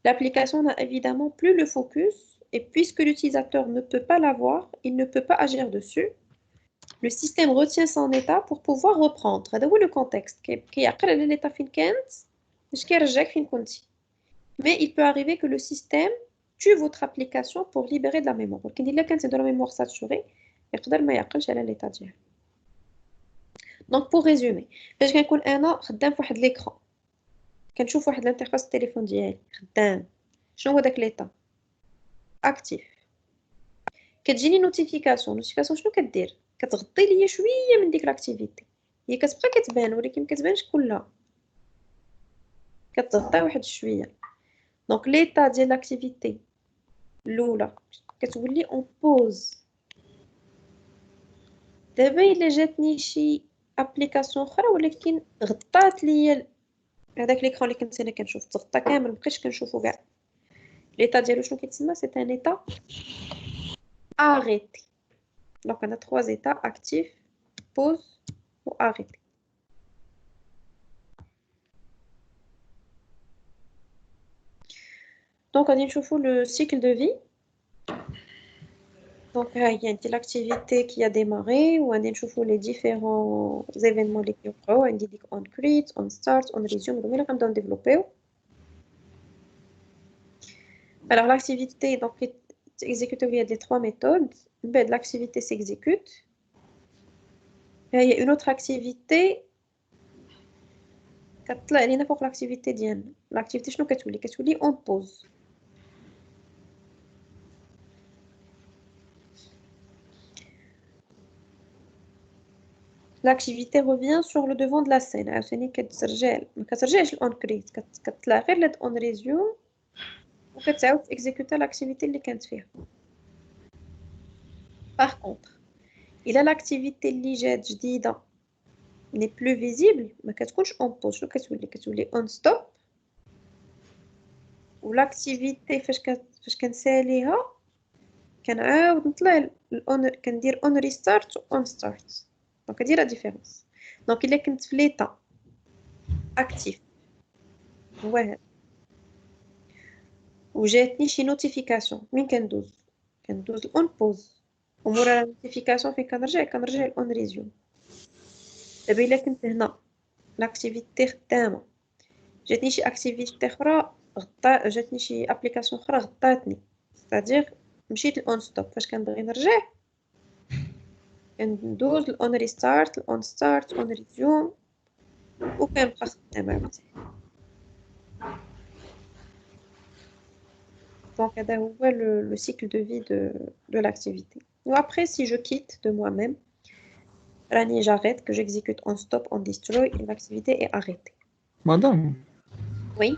L'application n'a évidemment plus le focus et puisque l'utilisateur ne peut pas la voir, il ne peut pas agir dessus. Le système retient son état pour pouvoir reprendre. C'est le contexte. Mais il peut arriver que le système tue votre application pour libérer de la mémoire. ولكن إلا كانت عنده la mémoire saturée يقدر ما يعقلش على l'état ديالها. Donc pour résumer, فاش كنكون انا خدام في واحد l'écran كنشوف واحد الانترفاس التليفون ديالي خدام شنو هو داك l'état actif كتجيني نوتيفيكاسيون شنو كدير كتغطي ليا شويه من ديك لاكتيفيتي هي كتبقى كتبان ولكن ما كتبانش كلها كتغطي واحد شويه. دونك l'état ديال لاكتيفيتي الاولى كتولي اون بوز. دابا الا جاتني شي ابليكاسيون اخرى ولكن غطات ليا هذاك ليكرون اللي كنت انا كنشوف تغطى كامل مابقيتش كنشوفو كاع l'état ديالو شنو كيتسمى سي ان état arrêté. Donc on a 3 états actifs, pause ou arrêté. Donc on a le cycle de vie. Donc il y a l'activité qui a démarré ou on a les différents événements qui ont dit on create, on start, on resume, on développe. Alors l'activité donc est exécutée via des 3 méthodes. L'activité s'exécute. Il y a une autre activité كتطلع لينا فوق l'activité ديالنا. l'activité شنو كتولي on pause. L'activité revient sur le devant de la scène. عاوتاني ما كترجعش on create كتطلع غير on resume وكتعاود exécuter l'activité اللي كانت فيها. Par contre, إلا l'activité اللي جات جديدة n'est plus visible ما كتكونش on pause شنو كتولي on stop و l'activité فاش كنساليها كنعاود نطلع كندير on restart و on start. دونك هادي لا ديفيرونس. دونك إلا كنت في ليتا اكتيف هو هذا وجاتني شي نوتيفيكاسيون مين كندوز اون بوز ومورا لا نوتيفيكاسيون فين كنرجع الاون ريزيوم. دابا الا كنت هنا لاكتيفيتي خدامه جاتني شي اكتيفيتي اخرى جاتني شي ابليكاسيون اخرى غطاتني ستادير مشيت الاون ستوب فاش كنبغي نرجع كندوز الاون ريستارت الاون ستارت اون ريزيوم وكنبقى خدامه عاوتاني. Donc, c'est le cycle de vie de l'activité. Ou après, si je quitte de moi-même, j'arrête, que j'exécute en stop, en destroy, et l'activité est arrêtée. مدام Oui.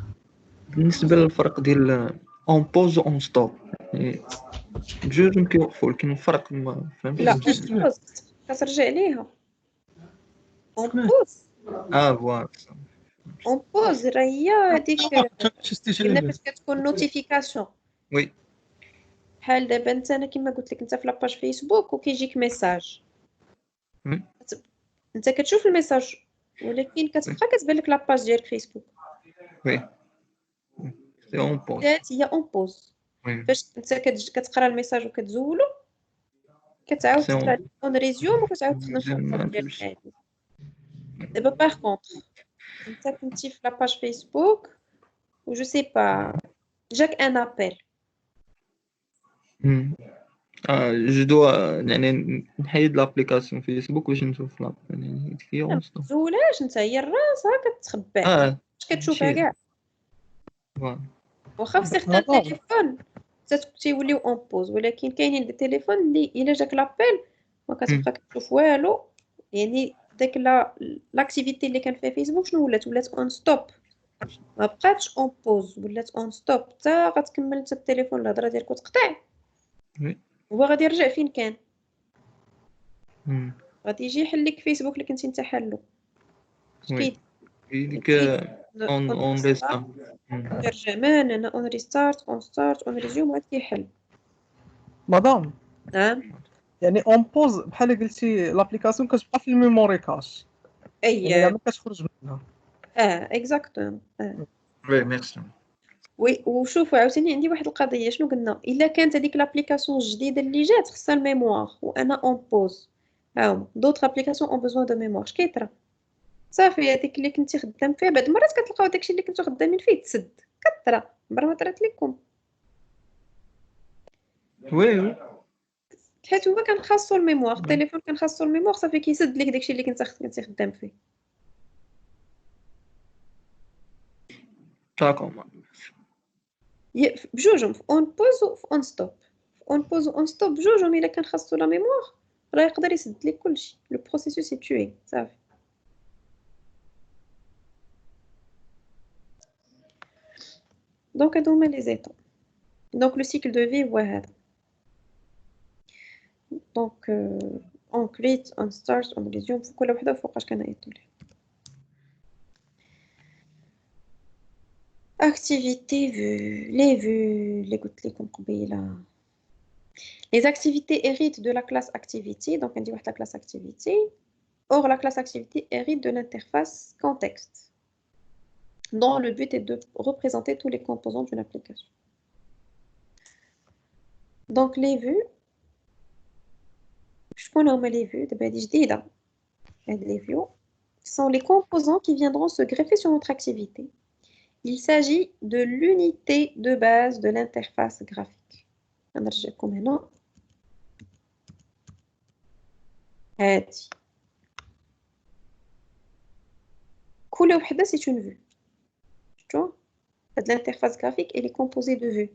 بالنسبة للفرق ديال اون بوز و اون ستوب بجوج كيوقفوا ولكن الفرق ما فهمتش. لا pause كترجع ليها. On pause. فوالا On pause راه هي هذيك قلنا فاش كتكون نوتيفيكاسيون. وي بحال دابا انت انا كما قلت لك انت في لاباج فيسبوك وكيجيك ميساج انت كتشوف الميساج ولكن كتبقى كتبان لك لاباج ديالك فيسبوك وي سي اون بوز بدات هي اون بوز وي فاش انت كتقرا الميساج وكتزولو كتعاود سي تطلع اون لك اون ريزيوم وكتعاود تخدم في الخدمه ديالك عادي. دابا باغ كونطخ انت كنتي في لاباج فيسبوك و جو سي با جاك ان ابل جو دوا يعني نحيد لابليكاسيون فيسبوك باش نشوف لا يعني هي اون ستوب تزولاش انت هي راسها كتخبع اش كتشوفها ماشي كاع فوالا واخا في سيغتان تيليفون تيوليو اون بوز ولكن كاينين دي تيليفون اللي الا جاك لابيل ما كتبقى كتشوف والو يعني داك لاكتيفيتي اللي كان فيها فيسبوك شنو ولات اون ستوب ما بقاتش اون بوز ولات اون ستوب حتى غتكمل انت التليفون الهضره ديالك وتقطع وي هو غادي يرجع فين كان مم. غادي يجي يحل لك فيسبوك اللي كنتي انت حلو وي كيد ديك كيد اون ريستا يرجع مان انا اون ريستارت اون ستارت اون ريزيوم وهاد كيحل مدام نعم يعني اون بوز بحال قلتي لابليكاسيون كتبقى في الميموري كاش يعني اي ما كتخرج منها اكزاكتومون وي ميرسي وي وشوفوا عاوتاني عندي واحد القضيه شنو قلنا الا كانت هذيك لابليكاسيون الجديده اللي جات خصها الميموار وانا اون بوز هاهما دوطخ ابليكاسيون اون بوزوان دو ميموار اش كيطرا صافي هذيك اللي كنتي خدام فيها بعض المرات كتلقاو داكشي اللي كنتو خدامين فيه تسد كطرا عمرها ما طرات لكم وي حيت هو كان خاصو الميموار التليفون كان خاصو الميموار صافي كيسد لك داكشي اللي كنتي خدام فيه تاكم بجوجهم في اون بوز وفي اون ستوب في اون بوز و اون ستوب بجوجهم الا كان خاصو لا ميموار راه يقدر يسد لك كلشي لو بروسيسوس توي صافي دونك هادو هما لي زيتاب دونك لو سيكل دو في هو هذا دونك اون كريت اون ستارت اون ريزيوم في كل وحده فوقاش كنعيطوا ليه activité vue les vues les قلت لكم قبيله les activités héritent de la classe activity donc on dit واحد la classe activity or la classe activity hérite de l'interface contexte dont le but est de représenter tous les composants d'une application donc les vues شكون هما les vues دابا هادي جديده هاد les vues sont les composants qui viendront se greffer sur notre activité. Il s'agit de l'unité de base de l'interface graphique. نرجعكم هنا هادي كل وحده c'est une vue. Tu vois? L'interface graphique elle est composée de vues.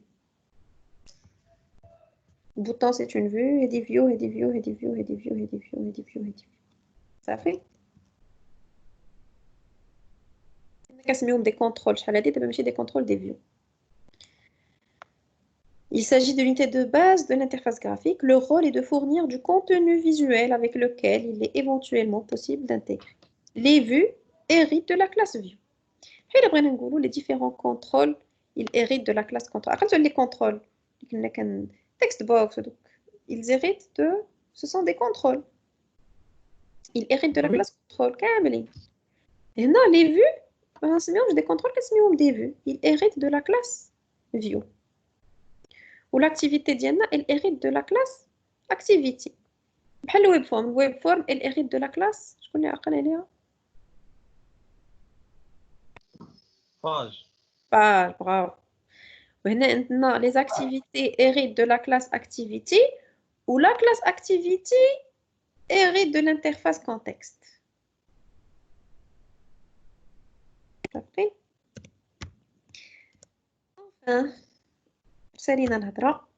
Le bouton c'est une vue et des views et des views et des views et des views et des views et des views et des views. Ça fait كنسميهم des contrôles شحال هادي دابا ماشي des contrôles des views. Il s'agit de l'unité de base de l'interface graphique. Le rôle est de fournir du contenu visuel avec lequel il est éventuellement possible d'intégrer. Les vues héritent de la classe view. Les différents contrôles, ils héritent de la classe contrôle. Après, les contrôles, text box, ils héritent de... Ce sont des contrôles. Ils héritent de la classe contrôle. Et non, les vues, c'est des contrôles qui sont des vues. Ils héritent de la classe view. Ou l'activité Diana, elle hérite de la classe activity. Le web form, elle hérite de la classe. Je connais pas. page. Page, bravo. Maintenant, les activités héritent de la classe activity ou la classe activity hérite de l'interface contexte. Après, enfin, سالينا الهضرة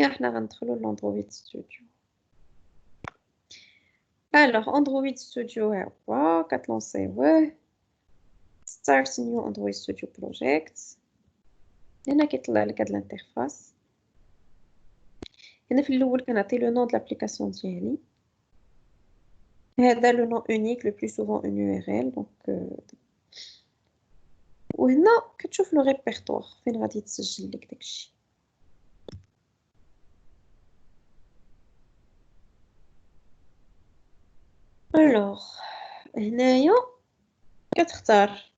احنا غندخلو لأندرويد ستوديو. Alors, Android Studio هو كتلونسيوه Start new Android Studio project. هنا كيطلع لك هاد الانترفاس. هنا في الأول كنعطي لو نون د لابليكاسيون ديالي. هذا لو نون unique le plus souvent une URL donc وهنا كتشوف لو ريبرتوار فين غادي تسجل لك داكشي. الوغ هنايا كتختار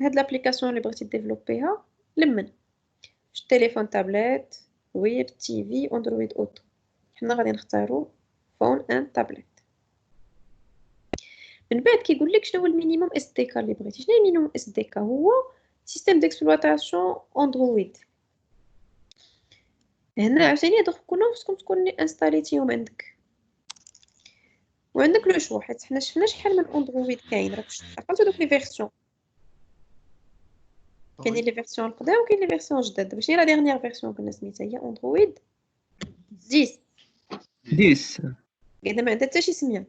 هاد لابليكاسيون اللي بغيتي ديفلوبيها لمن التليفون تابلت ويب تي في اندرويد اوتو. حنا غادي نختاروا فون ان تابلت. من بعد كيقول لك شنو هو المينيموم اس دي كا اللي بغيتي. شنو هو المينيموم اس دي كا؟ هو سيستيم ديكسبلوطاسيون اندرويد. هنا عاوتاني هادوك كلهم خصكم تكون انستاليتيهم عندك وعندك لو شوا، حيت حنا شفنا شحال من اندرويد كاين. راك عقلتو دوك لي فيرسيون، كاينين لي فيرسيون القدام وكاين لي فيرسيون جداد. باش هي لا ديرنيير فيرسيون كنا سميتها هي اندرويد 10. 10 قاعده ما عندها حتى شي سميه،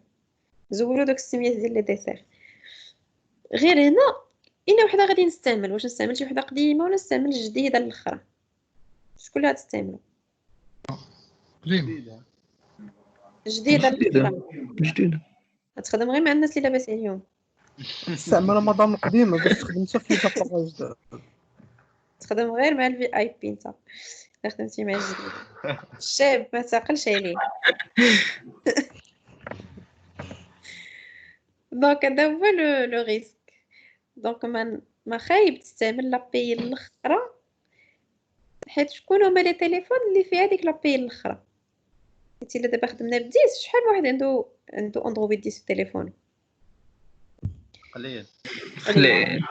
زولوا داك السميات ديال لي ديسير. غير هنا الا وحده غادي نستعمل، واش نستعمل شي وحده قديمه ولا نستعمل الجديده الاخرى؟ شكون اللي غتستعملوا؟ جديدة. الجديده الاخرى جديدة. غتخدم غير مع الناس اللي لاباس عليهم. استعمل مدام القديمه باش تخدم حتى في لي زاباغ جداد. تخدم غير مع الفي اي بي. انت خدمتي مع الجديد الشاب ما تعقلش عليه. دونك هذا هو لو ريسك. دونك ما خايب تستعمل لابي الاخرى، حيت شكون هما لي تليفون اللي فيها ديك لابي الاخرى. حيت الا دابا خدمنا ب 10 شحال واحد عنده اندرويد 10 في تليفونه؟ قليل. قليل.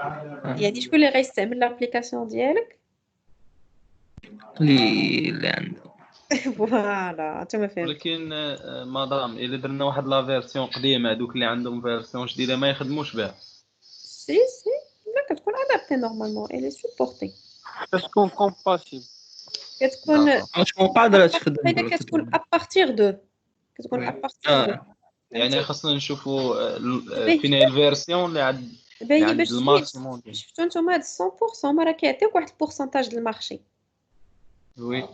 يعني شكون اللي غيستعمل لابليكاسيون ديالك؟ قليل عنده. فوالا انتما فهمت. ولكن مدام الا درنا واحد لا فيرسيون قديمه، هذوك اللي عندهم فيرسيون جديده ما يخدموش بها. سي لا كتكون ادابتي نورمالمون الي سوبورتي. كتكون كومباتيبل. كتكون شكون قادره تخدم هذا كتكون ابارتيغ دو كتكون وي. ابارتيغ دو. يعني خاصنا نشوفوا فين هي الفيرسيون اللي عند باهي باش الماكسيموم ديال. شفتو نتوما هاد 100% هما راه كيعطيوك واحد البورسونتاج ديال المارشي. وي.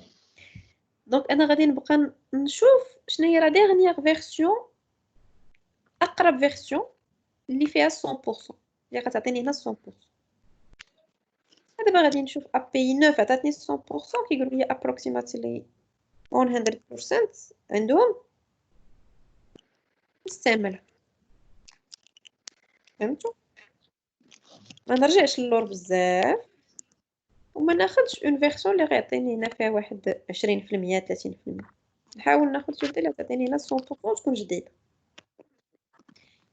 دونك انا غادي نبقى نشوف شنو هي لا ديرنيير فيرسيون، اقرب فيرسيون اللي فيها 100% اللي غتعطيني هنا 100%. دابا غادي نشوف ابي 9 عطاتني 100%، كيقول لي approximately 100% عندهم نستعملها. فهمتوا؟ ما نرجعش للور بزاف وما ناخذش اون فيرسيون اللي غيعطيني هنا فيها واحد 20% 30%. نحاول ناخذ شي وحده اللي تعطيني هنا 100% تكون جديده.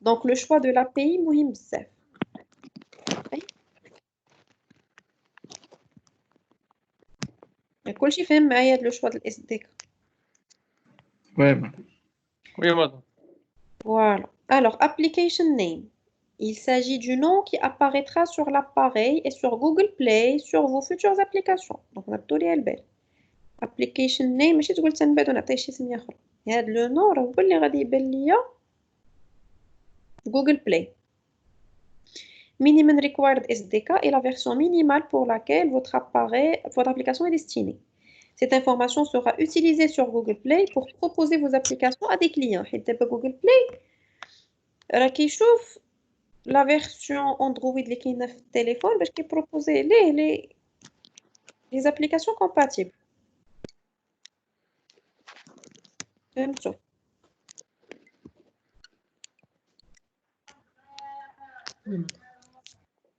دونك لو شوا دو لا بي مهم بزاف. كلشي فهم معايا هاد لو شوا ديال الاس دي كا؟ وي وي مدام. Voilà. Alors, application name. Il s'agit du nom qui apparaîtra sur l'appareil et sur Google Play sur vos futures applications. Donc, on a tout les albert. Application name, ماشي تقول تنبعد ونعطيه شي سمية أخرى. هاد لو نو راه هو اللي غادي يبان ليا Google Play. Minimum required SDK est la version minimale pour laquelle votre application est destinée. Cette information sera utilisée sur Google Play pour proposer vos applications à des clients. حيت دابا Google Play راه كيشوف لا فيرسيون اندرويد اللي كاينه في التليفون باش كيبروبوزي ليه لي زابليكاسيون كومباتيبل. فهمتوا؟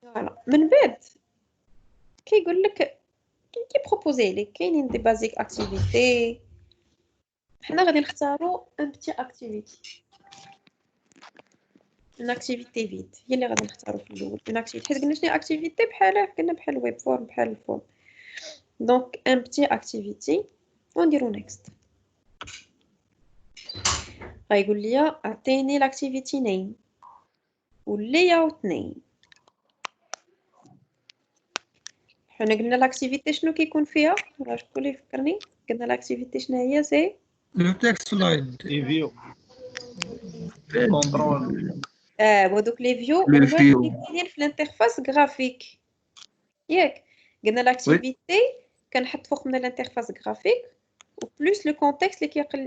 فوالا. من بعد كيقول لك كيبروبوزي لك كاينين دي بازيك اكتيفيتي. حنا غادي نختاروا ان بتي اكتيفيتي، اون اكتيفيتي فيد هي اللي غادي نختاروا في الاول. اون اكتيفيتي حيت قلنا شنو اكتيفيتي بحال قلنا بحال الويب فورم بحال الفورم. دونك ان بتي اكتيفيتي ونديرو نيكست. غايقول لي عطيني لاكتيفيتي نيم واللاي اوت نيم. حنا قلنا لاكتيفيتي شنو كيكون فيها؟ راه شكون اللي يفكرني؟ قلنا لاكتيفيتي شنو هي؟ سي لو تكست لاين ريفيو كنترول. ودوك لي فيو لي ولا فيو. اللي كاينين في الانترفاس غرافيك. ياك قلنا لاكتيفيتي كنحط فوق من الانترفاس غرافيك وبلوس لو كونتكست اللي كيعطي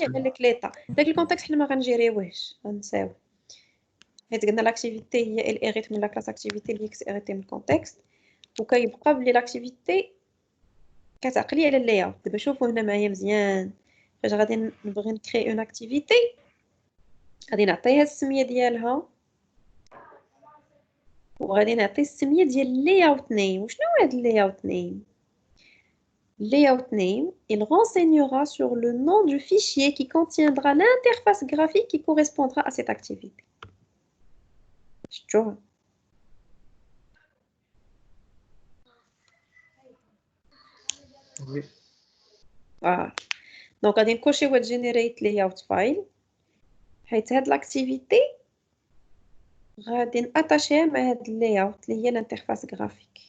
على لك ليطا. داك الكونتكست حنا ما غنجيريوهش غنساو، حيت قلنا لاكتيفيتي هي الاريثم من لا كلاس اكتيفيتي اللي اكس اريثم من الكونتكست، وكيبقى بلي لاكتيفيتي كتعقلي على اللاي اوت. دابا شوفوا هنا معايا مزيان، فاش غادي نبغي نكري اون اكتيفيتي غادي نعطيها السميه ديالها وغادي نعطي السميه ديال layout name. وشنو هو هاد layout name؟ Layout name, il renseignera sur le nom du fichier qui contiendra l'interface graphique qui correspondra à cette activité. شفتوها؟ وي دونك غادي نكوشيو generate layout file حيت هاد لاكتيفيتي غادي ناتاشيها مع هاد layout اللي هي الانترفاس جرافيك.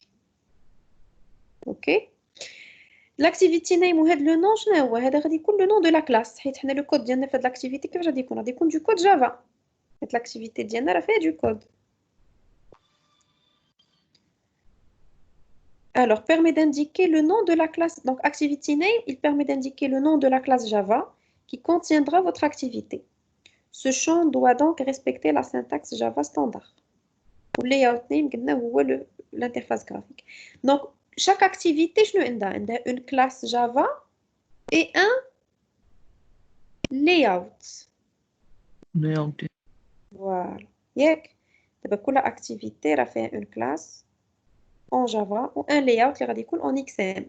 اوكي لاكتيفيتي نيم وهاد لو نون شنو هو؟ هذا غادي يكون لو نون دو لا كلاس حيت حنا لو كود ديالنا في هاد لاكتيفيتي كيفاش غادي يكون؟ غادي يكون دو كود جافا حيت لاكتيفيتي ديالنا راه فيها دو كود. Alors, permet d'indiquer le nom de la classe. Donc, activity name, il permet d'indiquer le nom de la classe Java qui contiendra votre activité. Ce champ doit donc respecter la syntaxe Java standard. Le layout name, c'est l'interface graphique. Donc, chaque activité, a une classe Java et un layout. layout. Voilà. Donc, la activité a fait une classe en Java ou un layout qui va découle en XML.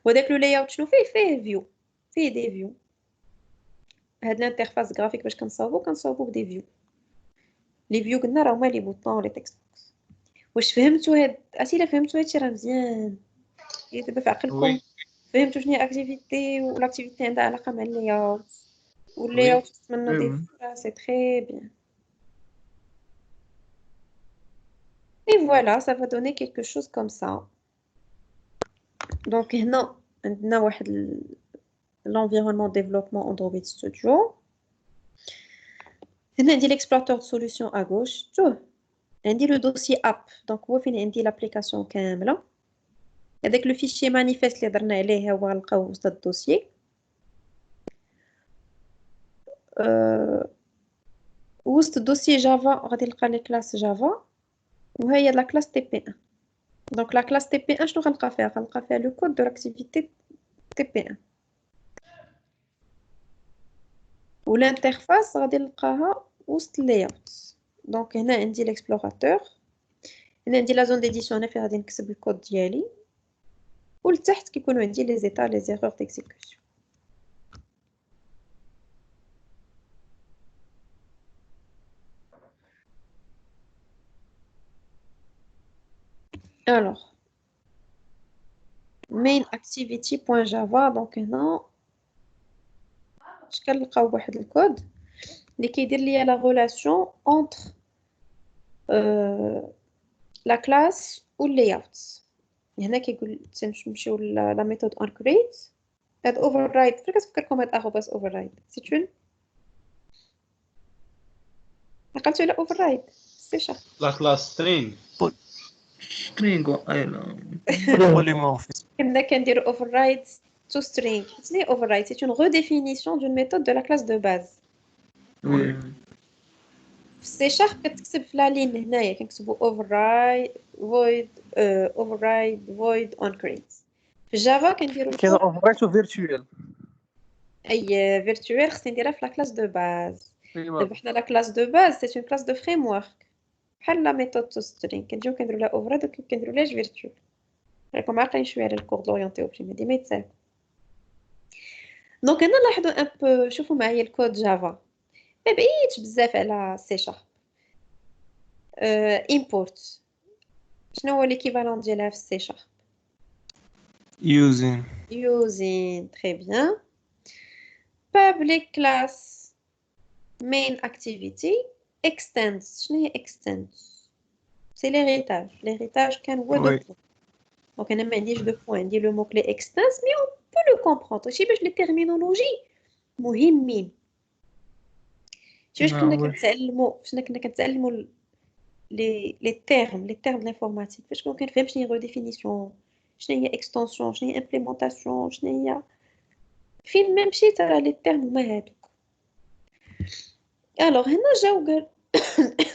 Avec le layout, je fais view, fait des views. هاد l'interface graphique باش كنصاوبو des views. Les views قلنا راهما les boutons les text box. واش فهمتوا هاد اسئله؟ فهمتوا هادشي راه مزيان. دابا في عقلكم فهمتوا شنو هي اكتيفيتي والاكتيفيتي عندها علاقه مع اللاyout واللاyout تمنى نضيف سي تري بيان. Et voilà, ça va donner quelque chose comme ça. Donc, هنا عندنا واحد l'environnement développement Android Studio. هنا عندي l'explorateur de solution à gauche. شوف عندي le dossier app. Donc هو فين عندي l'application كاملة. هذاك le fichier manifeste اللي درنا عليه هو غنلقاوه وسط الدوسيي. وسط الدوسيي جافا غادي نلقى لي كلاس جافا وهي لا كلاس TP1. Donc la classe TP1 شنو غنلقى فيها؟ غنلقى فيها le code de l'activité TP1. والانترفاس غادي نلقاها وسط اللاyout. دونك هنا عندي l'explorateur. هنا عندي لا زون ديديسيون فيها غادي نكتب الكود ديالي ولتحت كيكونوا عندي لي زيتا لي زيرور ديكزيكوسيون. alors main activity.java. دونك هنا اش كنلقاو واحد الكود اللي كيدير ليا لا ريلاسيون انتر لا كلاس واللاyout. هنا كيقول تنمشيو لا ميثود on create هاد override. فين كتفكركم هاد arrobas override سي عقلتوا على override سي شا لا كلاس سترينغ سترينغ ايلا polymorphisme. كنا كنديروا override to string. c'est override, c'est une redéfinition d'une méthode de la classe de base. وي في سي شارب كتكتب في لا لين هنايا كنكتبوا override void override void on create. في جافا كنديروا كاين اوفريت وفيرتوال. اي فيرتوال خصني نديرها في لا كلاس دو باز. ايوا دابا حنا لا كلاس دو باز سي اون كلاس دو فريم ورك بحال لا ميثود تو سترينغ كنجيو كنديروا لها override وكنديروا لها فيرتوال. راكم عاقلين شويه على الكور دورينتي اوبجي ديما يتساهل. دونك هنا لاحظوا ان بو شوفوا معايا الكود جافا ما بعيدش بزاف على سي شارب. import شنو هو ليكيفالون ديالها في سي شارب؟ using using. très bien. public class main activity extends. شنو هي extends؟ c'est l'héritage كان هو دو Oui. بوين. دونك انا ما عنديش دو بوين عندي لو مو كلي extends مي on peut le comprendre. شي باش لي تيرمينولوجي مهمين. شي باش كنا كنتعلموا les termes de l'informatique باش كون كنفهم شنو هي redéfinition شنو هي extension شنو هي implémentation شنو هي فين ما مشيت راه لي termes هما هادوك. alors هنا جاو قال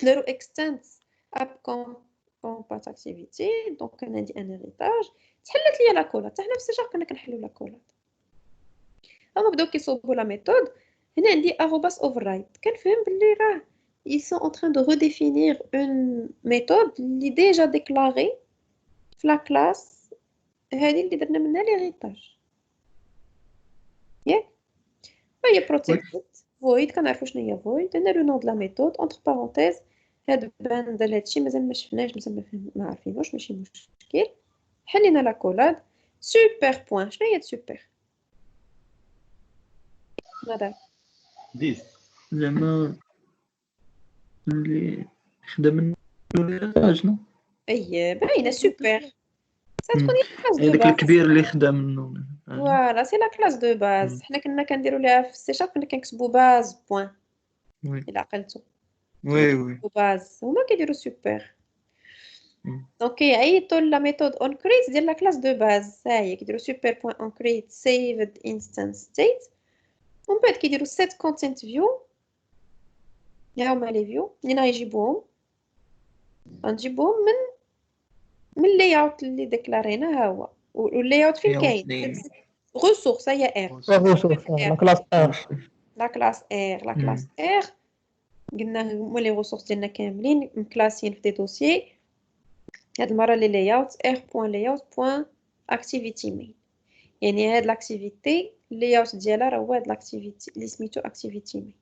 داروا extend app compat activity. دونك انا عندي ان héritage تحلت ليا لا كولات. حنا في السي شارب كنا كنحلوا لا كولات. هما بداو كيصوبوا لا ميثود هنا عندي arrobas override كنفهم باللي راه ils sont en train de redéfinir une méthode اللي déjà déclarée في la classe هذه اللي درنا منها l'héritage ياك هي protected void كنعرفوا شنو هي void هنا le nom de la méthode entre parenthèses هاد بندل هادشي مازال ما شفناش مازال ما عارفينوش ماشي مشكل حلينا لا كولاد سوبر بوين شنو هي سوبر ماذا 10 زعما اللي خدم الهيريتاج نو اي باينه سوبر تكون هي كلاس دو هذاك باز الكبير اللي خدام منه فوالا سي لا كلاس دو باز حنا كنا كنديروا ليها في السي شارب كنا كنكتبوا باز بوين وي الا عقلتو وي باز هما كيديروا سوبر دونك كيعيطوا لا ميثود اون كريت ديال لا كلاس دو باز ها هي كيديروا سوبر بوين اون كريت سيفد انستانس ستيت ومن بعد كيديروا سيت كونتنت فيو ها هما لي فيو اللي غنجيبوهم من اللاي اوت اللي ديكلارينا ها هو واللاي اوت فين كاين ressources هي ار لا كلاس ار لا كلاس ار قلنا هما لي ريسورس ديالنا كاملين مكلاسين في دي دوسيي هاد المره لي لاي اوت r.layout.activity main يعني هاد لاكتيفيتي اللاي اوت ديالها راه هو هاد لاكتيفيتي اللي سميتو activity main.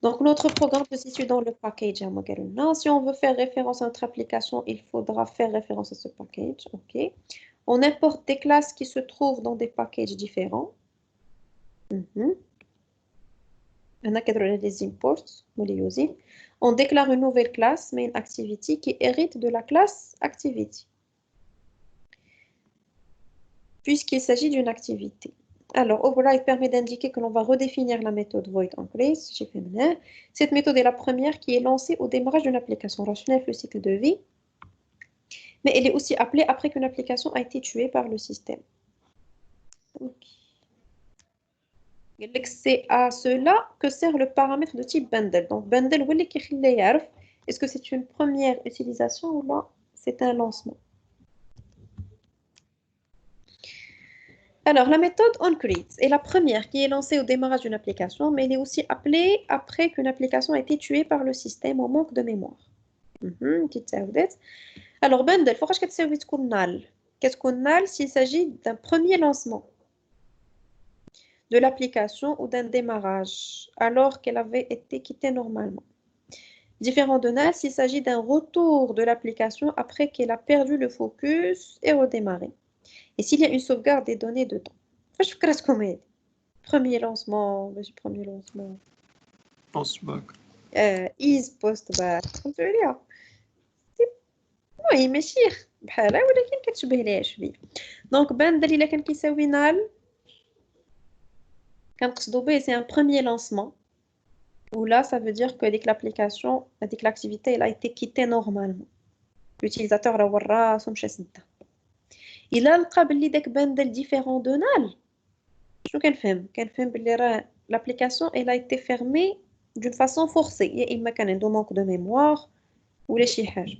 Donc notre programme se situe dans le package Amagaruna. Si on veut faire référence à notre application, il faudra faire référence à ce package. Ok. On importe des classes qui se trouvent dans des packages différents. On a des imports. On déclare une nouvelle classe, main activity, qui hérite de la classe activity, puisqu'il s'agit d'une activité. Alors, override permet d'indiquer que l'on va redéfinir la méthode void en place. Cette méthode est la première qui est lancée au démarrage d'une application. Rachel le cycle de vie, mais elle est aussi appelée après qu'une application a été tuée par le système. C'est à cela que sert le paramètre de type bundle. Donc, bundle, est-ce que c'est une première utilisation ou là, c'est un lancement? Alors, la méthode onCreate est la première qui est lancée au démarrage d'une application, mais elle est aussi appelée après qu'une application a été tuée par le système en manque de mémoire. Alors, bundle, il faut que tu null. Qu'est-ce qu'on null s'il s'agit d'un premier lancement de l'application ou d'un démarrage, alors qu'elle avait été quittée normalement. Différent de null s'il s'agit d'un retour de l'application après qu'elle a perdu le focus et redémarré. Et s'il y a une sauvegarde des données dedans. Je fais comme premier lancement, Post-back. is post-back. Oui, ماشي بحالها ولكن كتشبه ليها شويه. دونك bundle الا كان كيساوي null كنقصدو به c'est un premier lancement où là ça veut dire que dès que l'application dès que l'activité elle a été quittée normalement l'utilisateur راه وراسو مشى سدا الا لقى بلي داك bundle différent de null شنو كنفهم بلي راه l'application elle a été fermée d'une façon forcée يا اما كان عنده manque de mémoire ولا شي حاجه.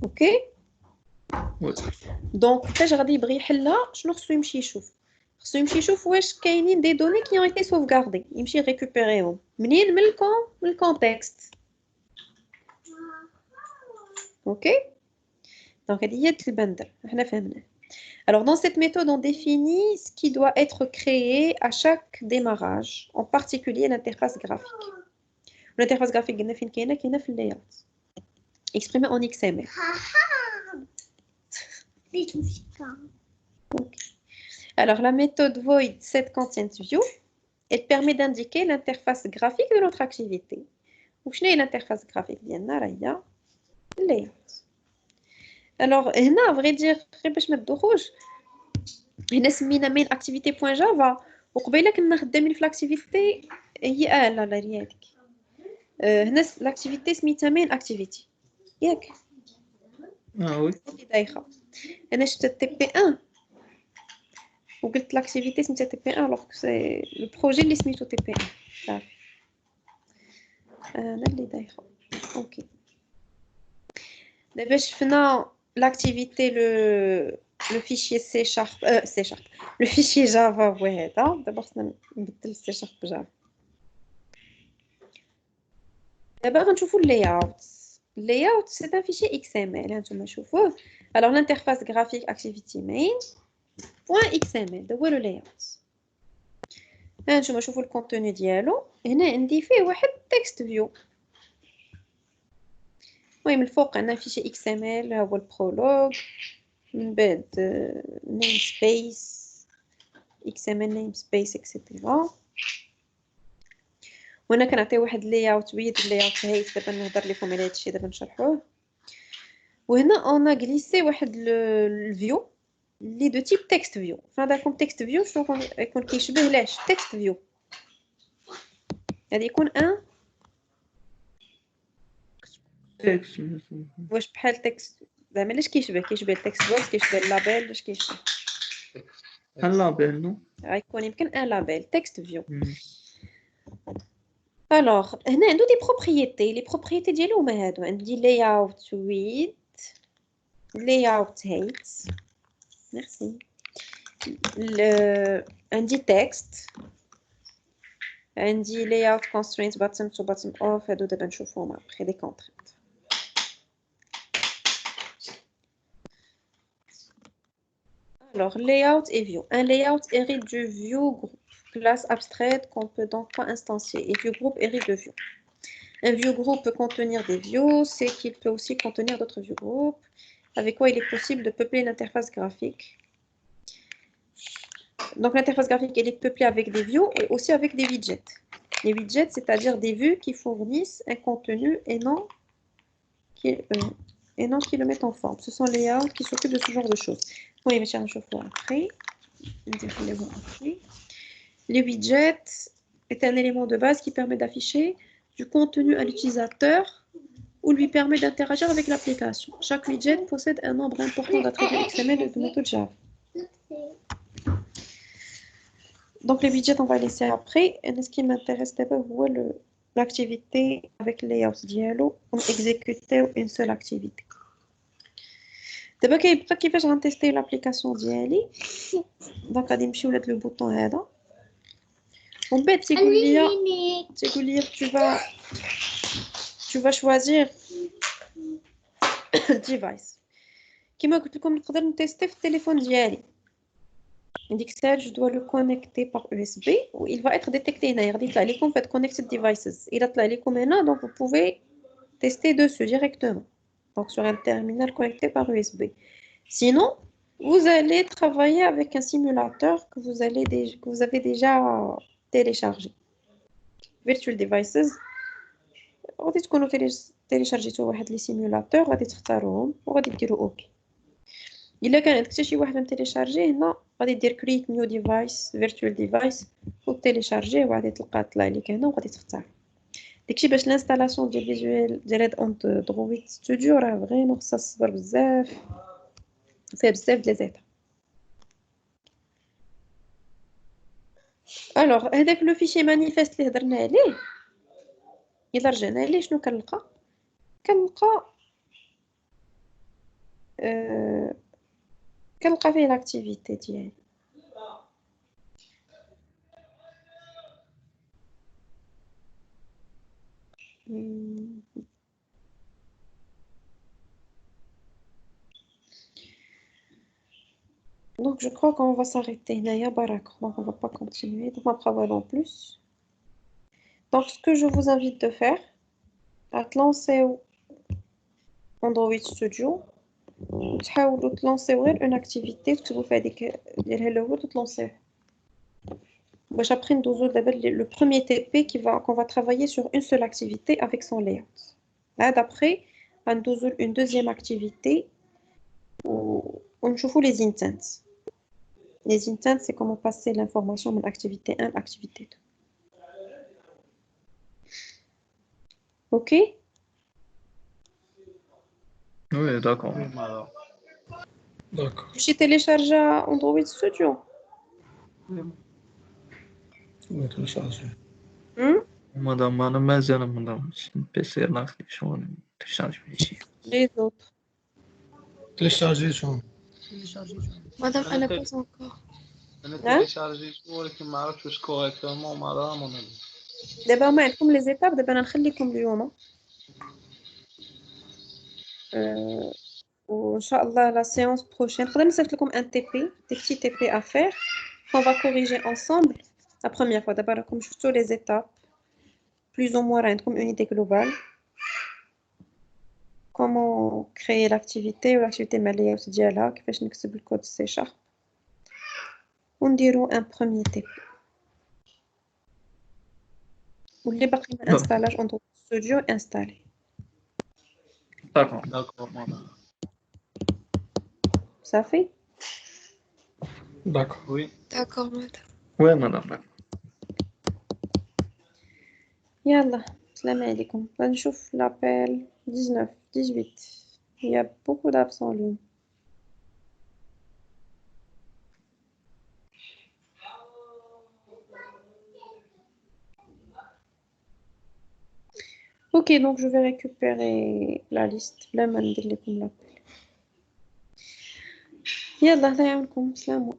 اوكي دونك فاش غادي يبغي يحلها شنو خصو يمشي يشوف واش كاينين دي دوني كي اون ايتي سوفغاردي يمشي ريكوبيريهم منين من الكونتكست. اوكي دونك هذه هي البندل حنا فهمنا. Alors dans cette méthode on définit ce qui doit être créé à chaque démarrage, en particulier l'interface graphique. L'interface graphique قلنا فين كاينه في اللاyout exprimée en XML. Okay. Alors, la méthode void setContentView, elle permet d'indiquer l'interface graphique de notre activité. Où est l'interface graphique? Bien, layout. Alors, à vrai dire, باش ما تدوخوش هنا سمينا main activity.java وقبيله كنا خدامين في l'activité هي لا هي هذيك هنا l'activité سميتها main activity ياك وي اللي دايخه انا شفت تي بي 1 وقلت لاكتيفيتي سميتها تي بي 1 الوغ كو سي لو بروجي اللي سميتو تي بي 1 صافي انا اللي دايخه. اوكي دابا شفنا لاكتيفيتي le fichier C Sharp, C Sharp, le fichier Java, ouais, d'abord, c'est le C Sharp Java. D'abord, on trouve le layout. Le layout, c'est un fichier XML. Alors, l'interface graphique activity main, .xml, de le layout. On trouve le contenu dialogue. Et on a un text view. Oui, mais il faut qu'on ait un fichier XML, le prologue. نبعد namespace XML namespace etc. وهنا كنعطي واحد layout ويد layout هايت دابا نهضر لكم على هادشي دابا نشرحوه. وهنا انا غليسي واحد الفيو اللي دو تيب تكست فيو. فهذا كوم تكست فيو شنو يكون كيشبه لاش تكست فيو. غادي يكون ان تكست واش بحال تكست زعما لاش كيشبه التكست بوكس كيشبه اللابيل واش كيشبه اللابيل نو غيكون يمكن ان لابيل تكست فيو. Alors, هنا عنده دي بروبريتي لي بروبريتي ديالو هما هادو. عندي layout width layout height ميرسي عندي text عندي layout constraint bottom to bottom off. هادو دابا نشوفوهم après les contraintes. Alors, layout et view. Un layout hérite du view group, classe abstraite qu'on peut donc pas instancier. Et view group hérite de view. Un view group peut contenir des views, c'est qu'il peut aussi contenir d'autres view groups, avec quoi il est possible de peupler l'interface graphique. Donc l'interface graphique, elle est peuplée avec des views et aussi avec des widgets. Les widgets, c'est-à-dire des vues qui fournissent un contenu et non qui le mettent en forme. Ce sont les layouts qui s'occupent de ce genre de choses. Oui, mais tiens, je vois après. Les widgets est un élément de base qui permet d'afficher du contenu à l'utilisateur ou lui permet d'interagir avec l'application. Chaque widget possède un nombre important d'attributs XML et de méthodes Java. Donc les widgets, on va laisser après. Et ce qui m'intéresse d'abord, l'activité avec layout dialogue pour exécuter une seule activité. دابا كيبقى كيفاش غنتيستي لابليكاسيون ديالي. دونك غادي نمشيو لهاد لو بوطون هذا ومن بعد تيقول لي tu vas choisir device. كما قلت لكم نقدر نتيستي في التليفون ديالي. عندك ساعه je dois le connecter par USB ou il va être détecté هنا غادي يطلع لكم faites connected devices. إلا طلع لكم هنا donc vous pouvez tester dessus directement. Donc sur un terminal connecté par USB. Sinon, vous allez travailler avec un simulateur que vous avez déjà téléchargé. Virtual Devices. غادي تكونوا téléchargيتوا واحد لي سيمولاتور غادي تختاروهم وغادي ديروا اوكي. الا كان عندك حتى شي واحد متيليشارجيه هنا غادي دير كريت نيو ديفايس فيرتوال ديفايس وتيليشارجيه وغادي تلقى طلع لك هنا وغادي تختار. داكشي باش الانستالاسيون ديال فيجوال ديال هاد اندرويد ستوديو راه فريمون خصها الصبر بزاف فيها بزاف ديال زيتا. الوغ هذاك لو فيشي مانيفيست اللي هضرنا عليه الا رجعنا ليه شنو كنلقى فيه لاكتيفيتي ديالي. Donc je crois qu'on va s'arrêter là, Barak. Donc on va pas continuer. Donc on va pas voir en plus. Donc ce que je vous invite de faire, à te lancer Android Studio, تحاولوا تلانسيو غير une activité تكتبوا فيها ديك ديال hello world وتلانسيوه. باش après ندوزو دابا le premier TP qu'on va travailler sur une seule activité avec son layout. Là d'après ندوزو une deuxième activité ونشوفوا les intents. Les intents c'est comment passer l'information de l'activité 1 à l'activité 2. OK? Oui, d'accord. D'accord. J'ai téléchargé Android Studio. On va télécharger. مادام انا مازال ما بيسي ناقص شلون تشارج فيه شي Les autres. Télécharger شلون؟ Madame, أنا أنا تي- pas encore. انا نعم؟ تيليشارجيت ولكن ما عرفتش واش كوريكتومون مدام ولا لا. دابا هما عندكم لي زيتاب، دابا أنا نخليكم اليوم وإن شاء الله la séance prochaine نقدر نصيفط لكم un TP des petits TP à faire qu'on va corriger ensemble la première fois. دابا راكم شفتوا les étapes plus ou moins عندكم une idée globale comment créer l'activité ou l'activité مع layout ديالها كيفاش نكتب الكود سي شارب ونديرو un premier TP واللي باقي ما انستالاش on trouve studio installé. داكور. داكور مدام. صافي داكور. وي d'accord madame. وي مدام. يلا السلام عليكم. غنشوف لابيل 19 18. Il y a beaucoup d'absents lui. Ok, donc je vais récupérer la liste. Là, je vais vous l'appel. Yallah, salam alaikum. Salam.